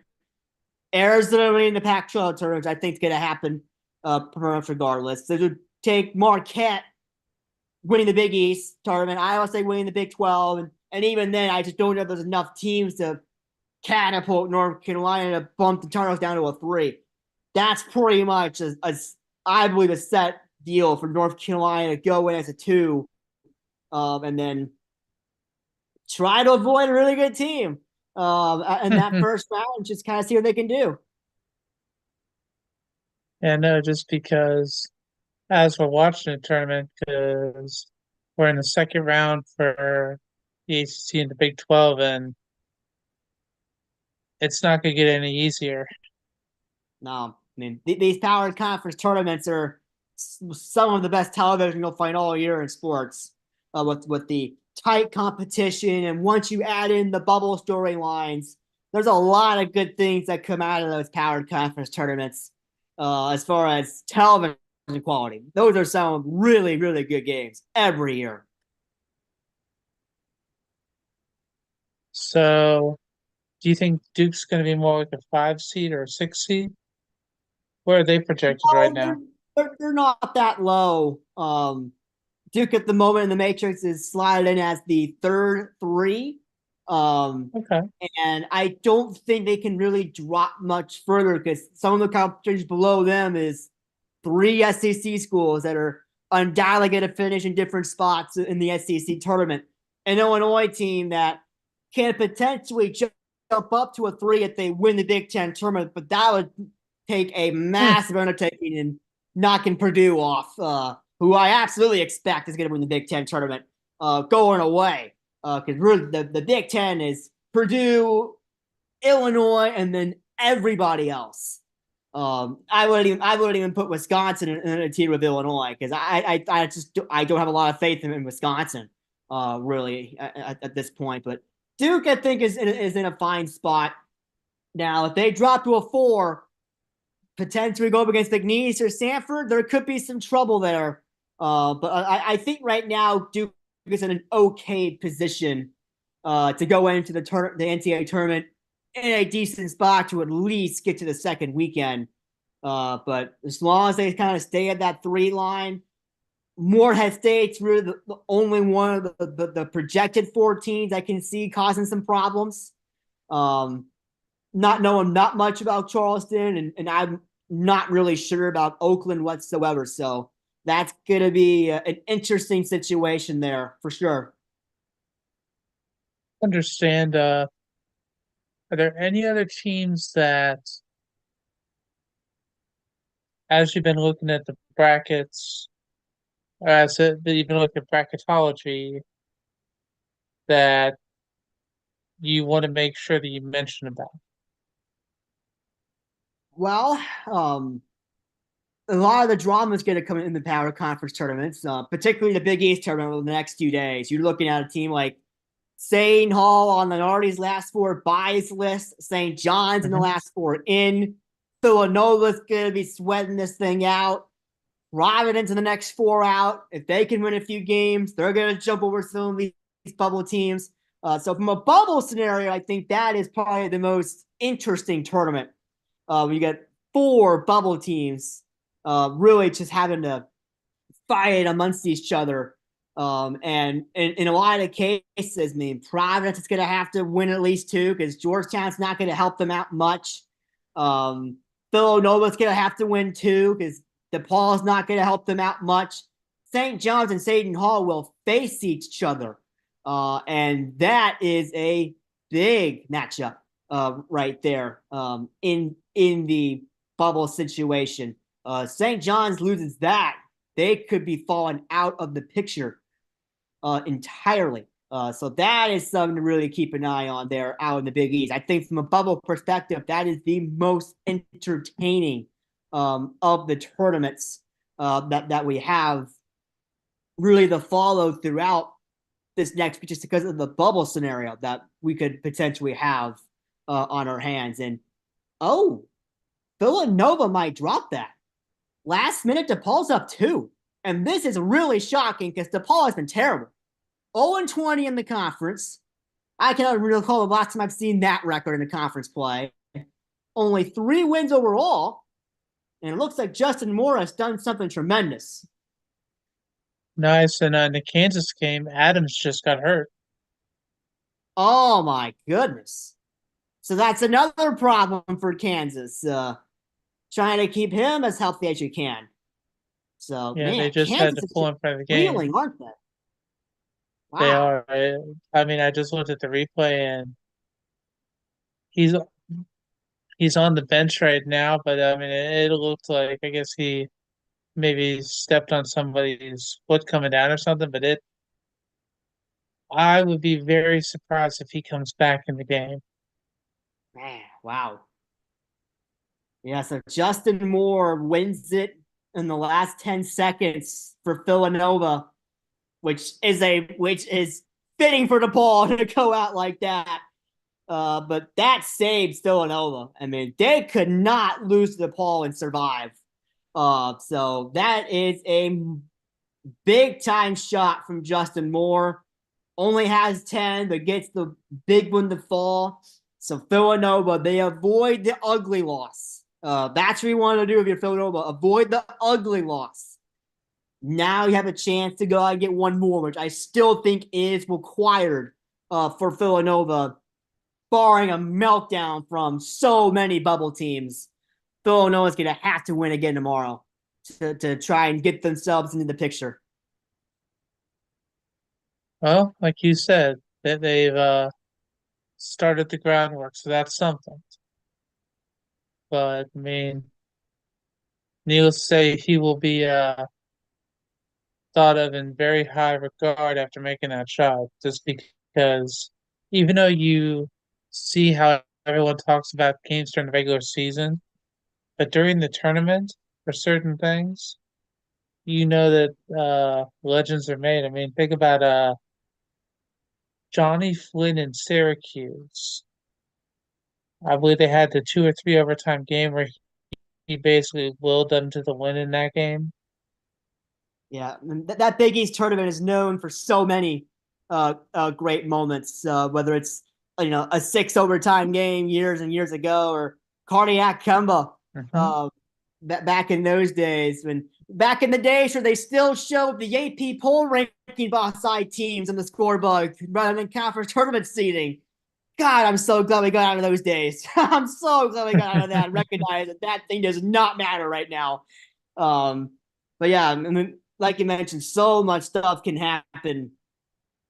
Arizona winning the Pac-12 tournament, which I think is going to happen pretty much regardless. They would take Marquette winning the Big East tournament, Iowa State winning the Big 12, and even then, I just don't know if there's enough teams to catapult North Carolina to bump the tournament down to a 3. That's pretty much I believe a set deal for North Carolina to go in as a 2, and then try to avoid a really good team in that first round and just kind of see what they can do. And no, just because as we're watching the tournament, because we're in the second round for the ACC and the Big 12, and it's not going to get any easier. No, I mean these power conference tournaments are some of the best television you'll find all year in sports. With the tight competition, and once you add in the bubble storylines, there's a lot of good things that come out of those powered conference tournaments. As far as television quality, those are some really really good games every year. So, do you think Duke's going to be more like a 5 seed or a 6 seed? Where are they projected right Oh, now? they're not that low. Duke at the moment in the Matrix is slotted in as the third 3. Um, Okay. and I don't think they can really drop much further because some of the competitions below them is 3 SEC schools that are undoubtedly going to finish in different spots in the SEC tournament. An Illinois team that can potentially jump up to a 3 if they win the Big Ten tournament, but that would take a Hmm. massive undertaking in knocking Purdue off, who I absolutely expect is going to win the Big Ten tournament going away. Because really, the Big Ten is Purdue, Illinois, and then everybody else. I wouldn't even put Wisconsin in a tier with Illinois because I don't have a lot of faith in Wisconsin, really at this point. But Duke, I think, is in a fine spot now. If they drop to a 4, potentially go up against McNeese or Sanford, there could be some trouble there. But I think right now Duke is in an okay position to go into the NCAA tournament in a decent spot to at least get to the second weekend. But as long as they kind of stay at that 3 line, Morehead State's really the only one of the projected 14s I can see causing some problems. Um, not knowing not much about Charleston, and I'm not really sure about Oakland whatsoever. So That's going to be an interesting situation there for sure. Understand. Are there any other teams that, as you've been looking at the brackets, or that you've been looking at bracketology, that you want to make sure that you mention about? Well, a lot of the drama is going to come in the power conference tournaments, particularly the Big East tournament over the next few days. You're looking at a team like Seton Hall on the Nardi's last four buys list, St. John's in the Mhm. last four in. Villanova's going to be sweating this thing out. Providence in the next four out. If they can win a few games, they're going to jump over some of these bubble teams. So from a bubble scenario, I think that is probably the most interesting tournament. You got four bubble teams really just having to fight amongst each other. And in a lot of cases, I mean, Providence is going to have to win at least two because Georgetown's not going to help them out much. Um, Villanova's going to have to win two because DePaul's not going to help them out much. St. John's and Seton Hall will face each other. And that is a big matchup right there in the bubble situation. St. John's loses that, they could be falling out of the picture entirely. So that is something to really keep an eye on there out in the Big East. I think from a bubble perspective, that is the most entertaining of the tournaments that we have really the follow throughout this next, just because of the bubble scenario that we could potentially have on our hands. And oh, Villanova might drop that. Last minute, DePaul's up two. And this is really shocking because DePaul has been terrible. 0-20 in the conference. I cannot recall the last time I've seen that record in the conference play. Only 3 wins overall. And it looks like Justin Moore has done something tremendous. Nice. And in the Kansas game, Adams just got hurt. Oh my goodness. So that's another problem for Kansas. Trying to keep him as healthy as you can. So, Yeah, they man, just had Kansas to is pull just him for the game. reeling, aren't they? They Wow. are. I mean, I just looked at the replay and he's he's on the bench right now, but I mean, it looked like I guess he maybe stepped on somebody's foot coming down or something. But I would be very surprised if he comes back in the game. Man, wow. Yeah, so Justin Moore wins it in the last 10 seconds for Villanova, which is fitting for DePaul to go out like that. But that saves Villanova. I mean, they could not lose to DePaul and survive. So that is a big time shot from Justin Moore. Only has 10, but gets the big one to fall. So Villanova, they avoid the ugly loss. That's what you want to do if you're Villanova. Avoid the ugly loss. Now you have a chance to go out and get one more, which I still think is required for Villanova, barring a meltdown from so many bubble teams. Villanova's going to have to win again tomorrow to try and get themselves into the picture. Well, like you said, that they've started the groundwork, so that's something. But I mean, needless to say, he will be thought of in very high regard after making that shot, just because even though you see how everyone talks about games during the regular season, but during the tournament for certain things, you know that legends are made. I mean, think about Johnny Flynn in Syracuse. I believe they had the 2 or 3 overtime game where he basically willed them to the win in that game. Yeah, that Big East tournament is known for so many great moments. Whether it's a 6 overtime game years and years ago, or cardiac Kemba Hmm. uh, back in those days. When back in the days where they still showed the AP poll ranking beside teams on the scoreboard rather than conference tournament seeding. God, I'm so glad we got out of those days. I'm so glad we got out of that and recognized that that thing does not matter right now. Um, But yeah, I mean, like you mentioned, so much stuff can happen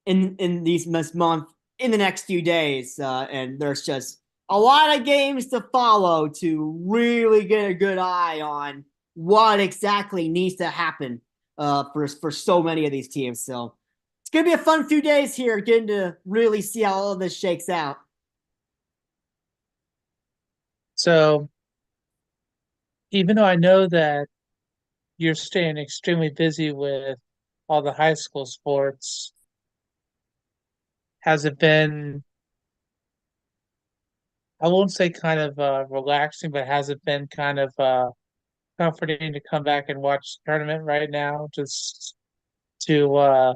in these month in the next few days, and there's just a lot of games to follow to really get a good eye on what exactly needs to happen for so many of these teams. So it's gonna be a fun few days here, getting to really see how all of this shakes out. So even though I know that you're staying extremely busy with all the high school sports, has it been, I won't say kind of relaxing, but has it been kind of comforting to come back and watch the tournament right now, just to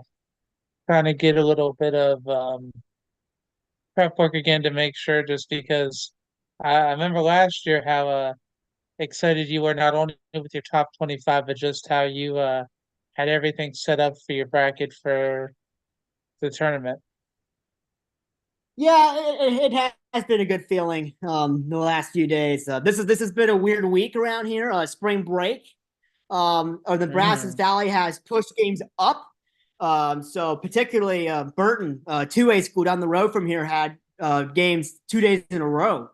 kind of get a little bit of prep work again to make sure, just because I remember last year how excited you were not only with your top 25, but just how you had everything set up for your bracket for the tournament. Yeah, it has been a good feeling the last few days. This has been a weird week around here. Spring break, or the Brazos Mm, Valley has pushed games up. So particularly Burton, 2A school down the road from here, had games 2 days in a row.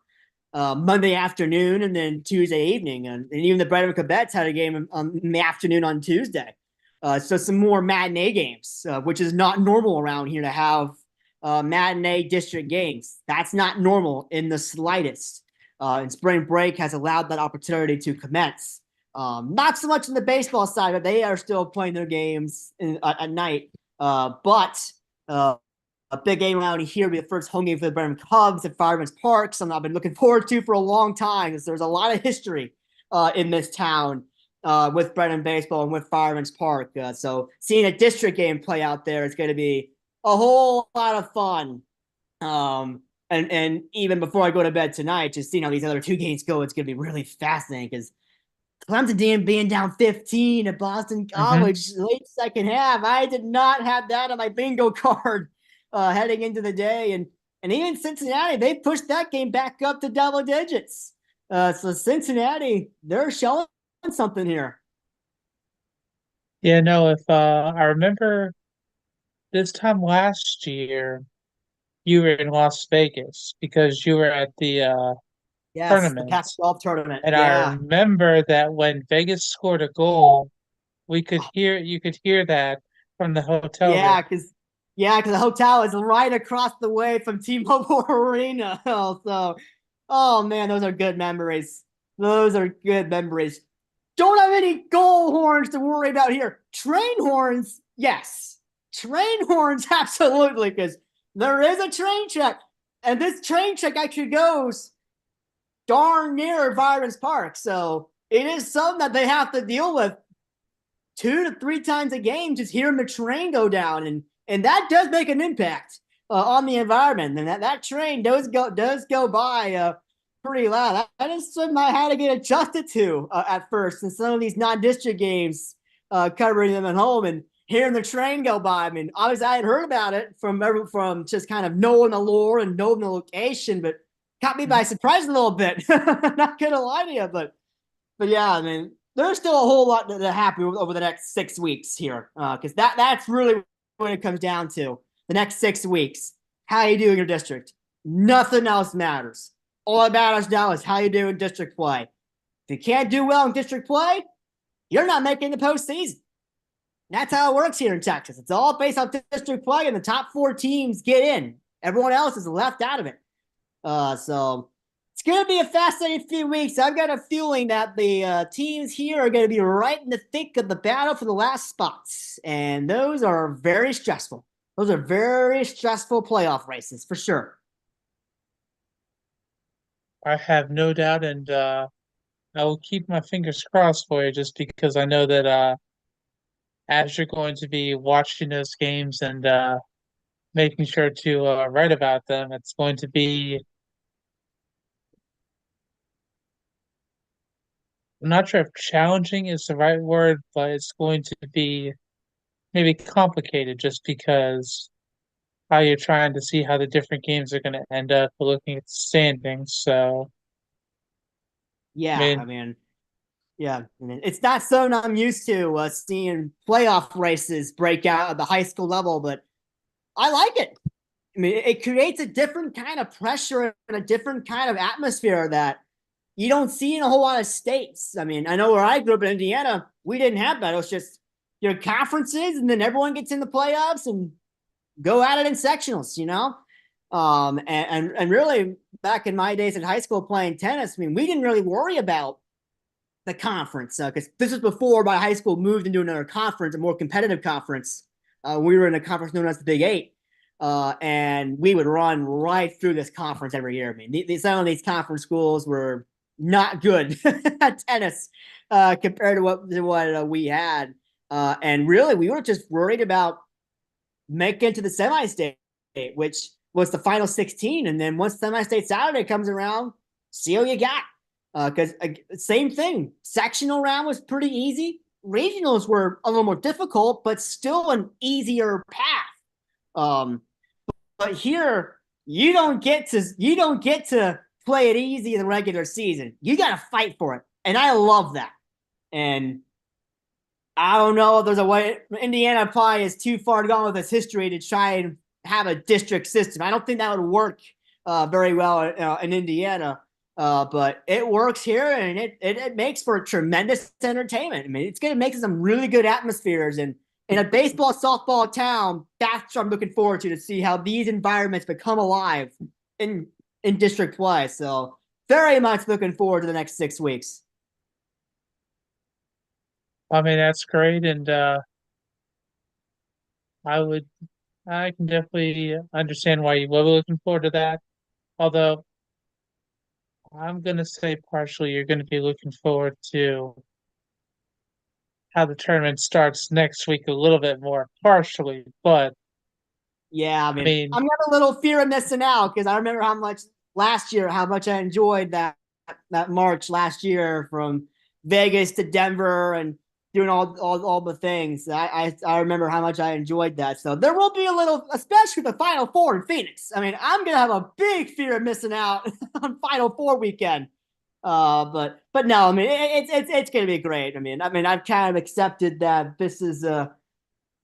Monday afternoon and then Tuesday evening, and even the Bredman Cadets had a game in the afternoon on Tuesday. So some more matinee games, which is not normal around here to have matinee district games. That's not normal in the slightest. And spring break has allowed that opportunity to commence. Not so much in the baseball side, but they are still playing their games at night. But a big game around here will be the first home game for the Brenham Cubs at Fireman's Park, something I've been looking forward to for a long time because there's a lot of history in this town with Brenham baseball and with Fireman's Park. So seeing a district game play out there is going to be a whole lot of fun. And even before I go to bed tonight, just seeing how these other two games go, it's going to be really fascinating because Clemson being down 15 at Boston hmm. College late second half. I did not have that on my bingo card heading into the day. And even Cincinnati, they pushed that game back up to double digits. So Cincinnati, they're showing something here. Yeah, no, if I remember this time last year, you were in Las Vegas because you were at the Yes, the tournament. Pac-12 tournament. And I Yeah. remember that when Vegas scored a goal, we could hear you could hear that from the hotel Yeah, room. because the hotel is right across the way from T-Mobile Arena. So, oh man, those are good memories. Those are good memories. Don't have any goal horns to worry about here. Train horns, yes. Train horns, absolutely, because there is a train check. And this train check actually goes darn near Byron's Park. So it is something that they have to deal with 2 to 3 times a game, just hearing the train go down. And that does make an impact on the environment. And that train does go by pretty loud. That is something I had to get adjusted to at first in some of these non-district games, covering them at home and hearing the train go by. I mean, obviously I had heard about it from just kind of knowing the lore and knowing the location, but caught me by surprise a little bit. Not gonna lie to you, but yeah, I mean, there's still a whole lot to happen over the next 6 weeks here, because that's really what it comes down to. The next 6 weeks, how you do in your district. Nothing else matters. All that matters now is how you do in district play. If you can't do well in district play, you're not making the postseason. That's how it works here in Texas. It's all based on district play, and the top 4 teams get in. Everyone else is left out of it. So it's going to be a fascinating few weeks. I've got a feeling that the teams here are going to be right in the thick of the battle for the last spots. And those are very stressful. Those are very stressful playoff races for sure. I have no doubt, and I will keep my fingers crossed for you, just because I know that as you're going to be watching those games and making sure to write about them, it's going to be, I'm not sure if challenging is the right word, but it's going to be maybe complicated, just because how you're trying to see how the different games are going to end up looking at the standings. So, I Yeah, I mean, mean, Yeah, it's not something I'm used to seeing playoff races break out at the high school level, but I like it. I mean, it creates a different kind of pressure and a different kind of atmosphere that you don't see in a whole lot of states. I mean, I know where I grew up in Indiana, we didn't have that. It was just your conferences, and then everyone gets in the playoffs and go at it in sectionals, you know? And really, back in my days in high school playing tennis, I mean, we didn't really worry about the conference because this was before my high school moved into another conference, a more competitive conference. We were in a conference known as the Big Eight, and we would run right through this conference every year. I mean, some of these conference schools were not good at tennis compared to what we had, and really we were just worried about making it to the semi-state, which was the final 16, and then once semi-state Saturday comes around, see how you got. Because same thing, sectional round was pretty easy. Regionals were a little more difficult, but still an easier path. But here you don't get to play it easy in the regular season. You got to fight for it, and I love that. And I don't know if there's a way. Indiana probably is too far gone with its history to try and have a district system. I don't think that would work very well in Indiana. But it works here, and it makes for tremendous entertainment. I mean, it's going to make some really good atmospheres, and in a baseball softball town, that's what I'm looking forward to see how these environments become alive in district play. So very much looking forward to the next 6 weeks. I mean, that's great, and I would, I can definitely understand why you will be looking forward to that. Although I'm gonna say partially, you're gonna be looking forward to how the tournament starts next week a little bit more partially, but Yeah, I I mean, mean, I'm got a little fear of missing out because I remember how much I enjoyed that March last year from Vegas to Denver and doing all the things. I remember how much I enjoyed that. So there will be a little, especially the Final Four in Phoenix. I mean, I'm gonna have a big fear of missing out on Final Four weekend. But no, I mean it's gonna be great. I mean I've kind of accepted that this is a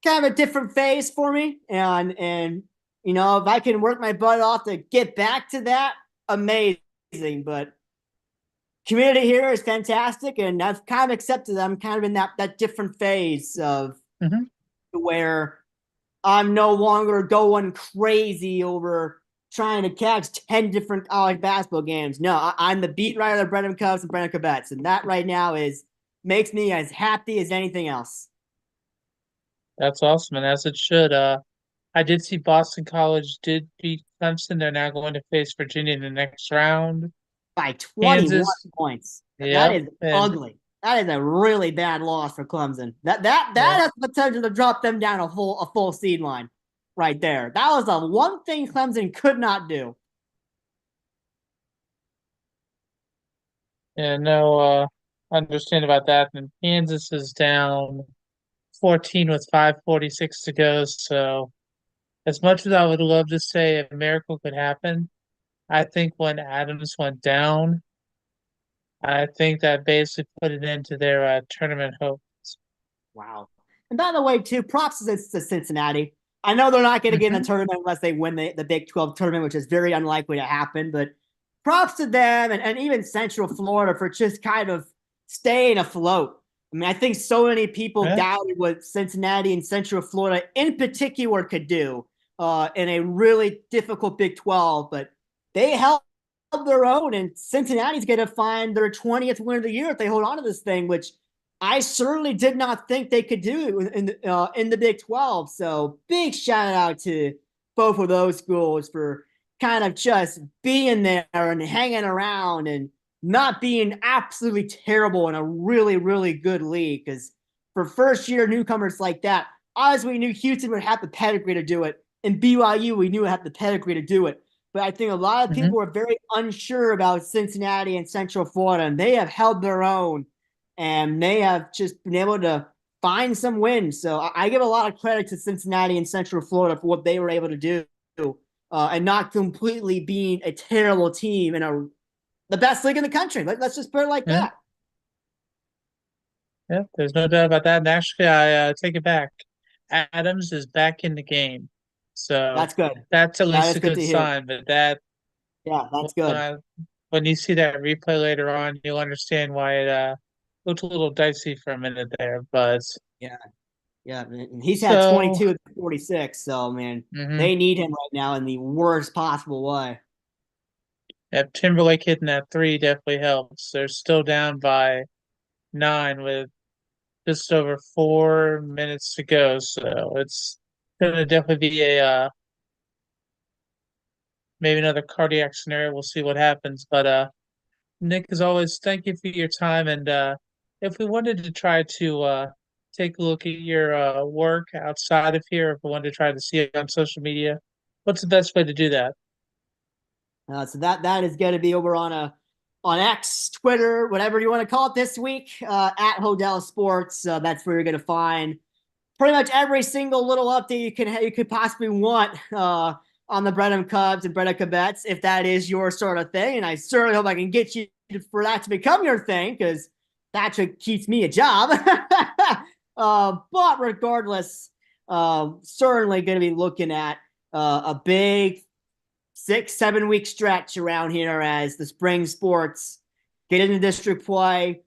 kind of a different phase for me. And if I can work my butt off to get back to that, amazing. But community here is fantastic, and I've kind of accepted that I'm kind of in that different phase of mhm. where I'm no longer going crazy over trying to catch 10 different college basketball games. No, I'm the beat writer of Brenham Cubs and Brenham Cubets, and that right now is makes me as happy as anything else. That's awesome, and as it should. I did see Boston College did beat Clemson. They're now going to face Virginia in the next round. By 21 Kansas, points. That yep, is and ugly. That is a really bad loss for Clemson. That yep, has the potential to drop them down a full seed line right there. That was the one thing Clemson could not do. yeah, no, understand about that. And Kansas is down 14 with 5:46 to go. So as much as I would love to say a miracle could happen, I think when Adams went down, I think that basically put an end to their tournament hopes. Wow. And by the way, too, props to Cincinnati. I know they're not going to get in the Hmm. tournament unless they win the Big 12 tournament, which is very unlikely to happen. But props to them and even Central Florida for just kind of staying afloat. I mean, I think so many people Yeah. doubted what Cincinnati and Central Florida in particular could do in a really difficult Big 12, but they held their own, and Cincinnati's going to find their 20th win of the year if they hold on to this thing, which I certainly did not think they could do in the Big 12. So big shout out to both of those schools for kind of just being there and hanging around and not being absolutely terrible in a really, really good league. Because for first year newcomers like that, obviously we knew Houston would have the pedigree to do it. And BYU, we knew would have the pedigree to do it. But I think a lot of Hmm. people were very unsure about Cincinnati and Central Florida, and they have held their own and they have just been able to find some wins. So I give a lot of credit to Cincinnati and Central Florida for what they were able to do and not completely being a terrible team in the best league in the country. Let's just put it like Yeah. that. Yeah, there's no doubt about that. And actually, I take it back. Adams is back in the game, so That's good. that's at That least is a good good to hear. sign. But that Yeah, that's when good. I when you see that replay later on, you'll understand why it looked a little dicey for a minute there. But Yeah, yeah. And he's had so 22 of 46, so man, hmm they need him right now in the worst possible way. if Timberlake hitting that three definitely helps. They're still down by 9 with just over 4 minutes to go, so it's gonna definitely be a maybe another cardiac scenario. We'll see what happens. But Nick, as always, thank you for your time. And if we wanted to try to take a look at your work outside of here, if we wanted to try to see it on social media, what's the best way to do that? So that is going to be over on X, Twitter, whatever you want to call it this week, at Hodell Sports. That's where you're going to find pretty much every single little update you could possibly want on the Brenham Cubs and Brenham Cabettes, if that is your sort of thing. And I certainly hope I can get you for that to become your thing, because that's what keeps me a job. But regardless, certainly going to be looking at a big 6, 7 week stretch around here as the spring sports get into district play,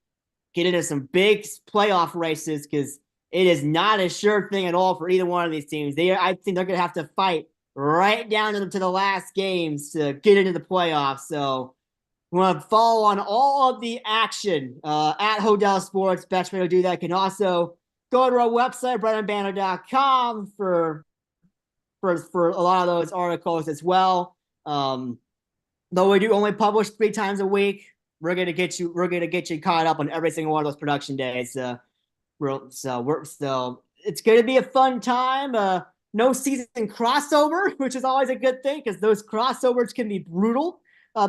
get into some big playoff races, because it is not a sure thing at all for either one of these teams. I think they're going to have to fight right down to the last games to get into the playoffs. So we want to follow on all of the action at Hodell Sports. Best way to do that. You can also go to our website, brennanbanner.com, for a lot of those articles as well. Um, though we do only publish 3 times a week, we're gonna get you caught up on every single one of those production days. So it's gonna be a fun time. No season crossover, which is always a good thing, because those crossovers can be brutal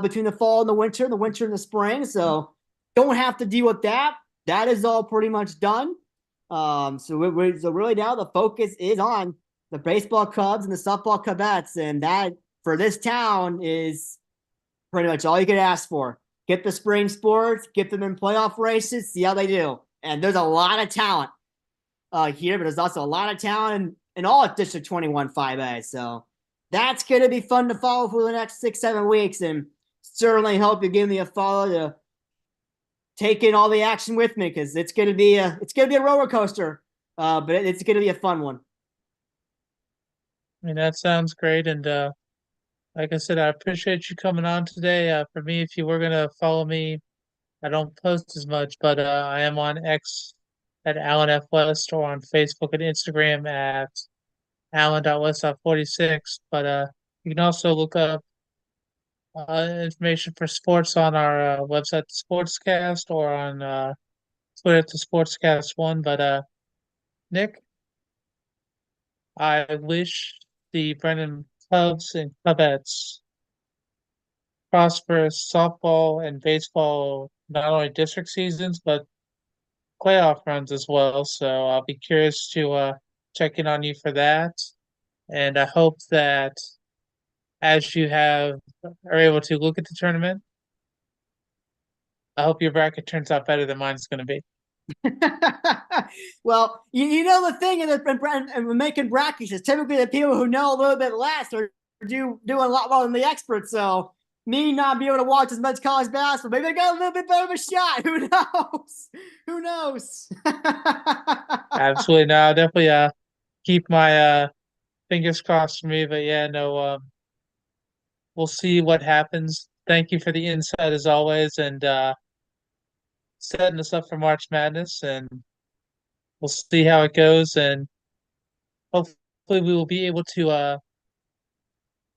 between the fall and the winter and the spring. So don't have to deal with that. That is all pretty much done. So really now the focus is on the baseball Cubs and the softball Cabettes, and that for this town is pretty much all you could ask for. Get the spring sports, get them in playoff races, see how they do. And there's a lot of talent here, but there's also a lot of talent in all of District 21 5A. So that's going to be fun to follow for the next 6, 7 weeks, and certainly hope you give me a follow to take in all the action with me, because it's going to be a roller coaster, but it's going to be a fun one. I mean, that sounds great. And like I said, I appreciate you coming on today. For me, if you were gonna follow me, I don't post as much, but I am on X at Alan F. West, or on Facebook and Instagram at Alan.West.46. But you can also look up information for sports on our website, the Sportscast, or on Twitter, the Sportscast1. But Nick, I wish the Brennan Cubs and Cubettes prosperous softball and baseball, not only district seasons, but playoff runs as well. So I'll be curious to check in on you for that. And I hope that as you are able to look at the tournament, I hope your bracket turns out better than mine's going to be. Well, you know the thing in making brackets is typically the people who know a little bit less are doing a lot more than the experts. So me not being able to watch as much college basketball, maybe I got a little bit better of a shot. Who knows? Who knows? Absolutely. No, I'll definitely keep my fingers crossed for me. But yeah, no, we'll see what happens. Thank you for the insight as always, and setting us up for March Madness, and we'll see how it goes. And hopefully we will be able to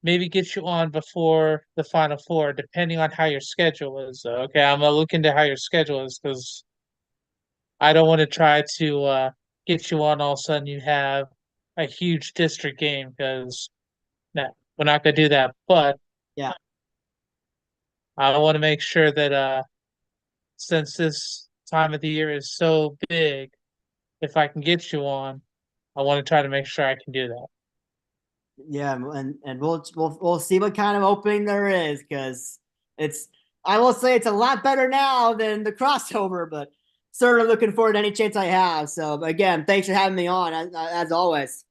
maybe get you on before the Final Four, depending on how your schedule is. Okay, I'm gonna look into how your schedule is, because I don't want to try to get you on all of a sudden you have a huge district game, because no, we're not gonna do that. But Yeah. I want to make sure that since this time of the year is so big, if I can get you on, I want to try to make sure I can do that. Yeah, and we'll see what kind of opening there is, because it's I will say it's a lot better now than the crossover, but certainly looking forward to any chance I have. So again, thanks for having me on as always.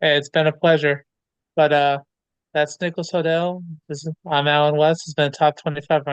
Hey, it's been a pleasure. But that's Nicholas Hodell. I'm Alan West. It's been a top 25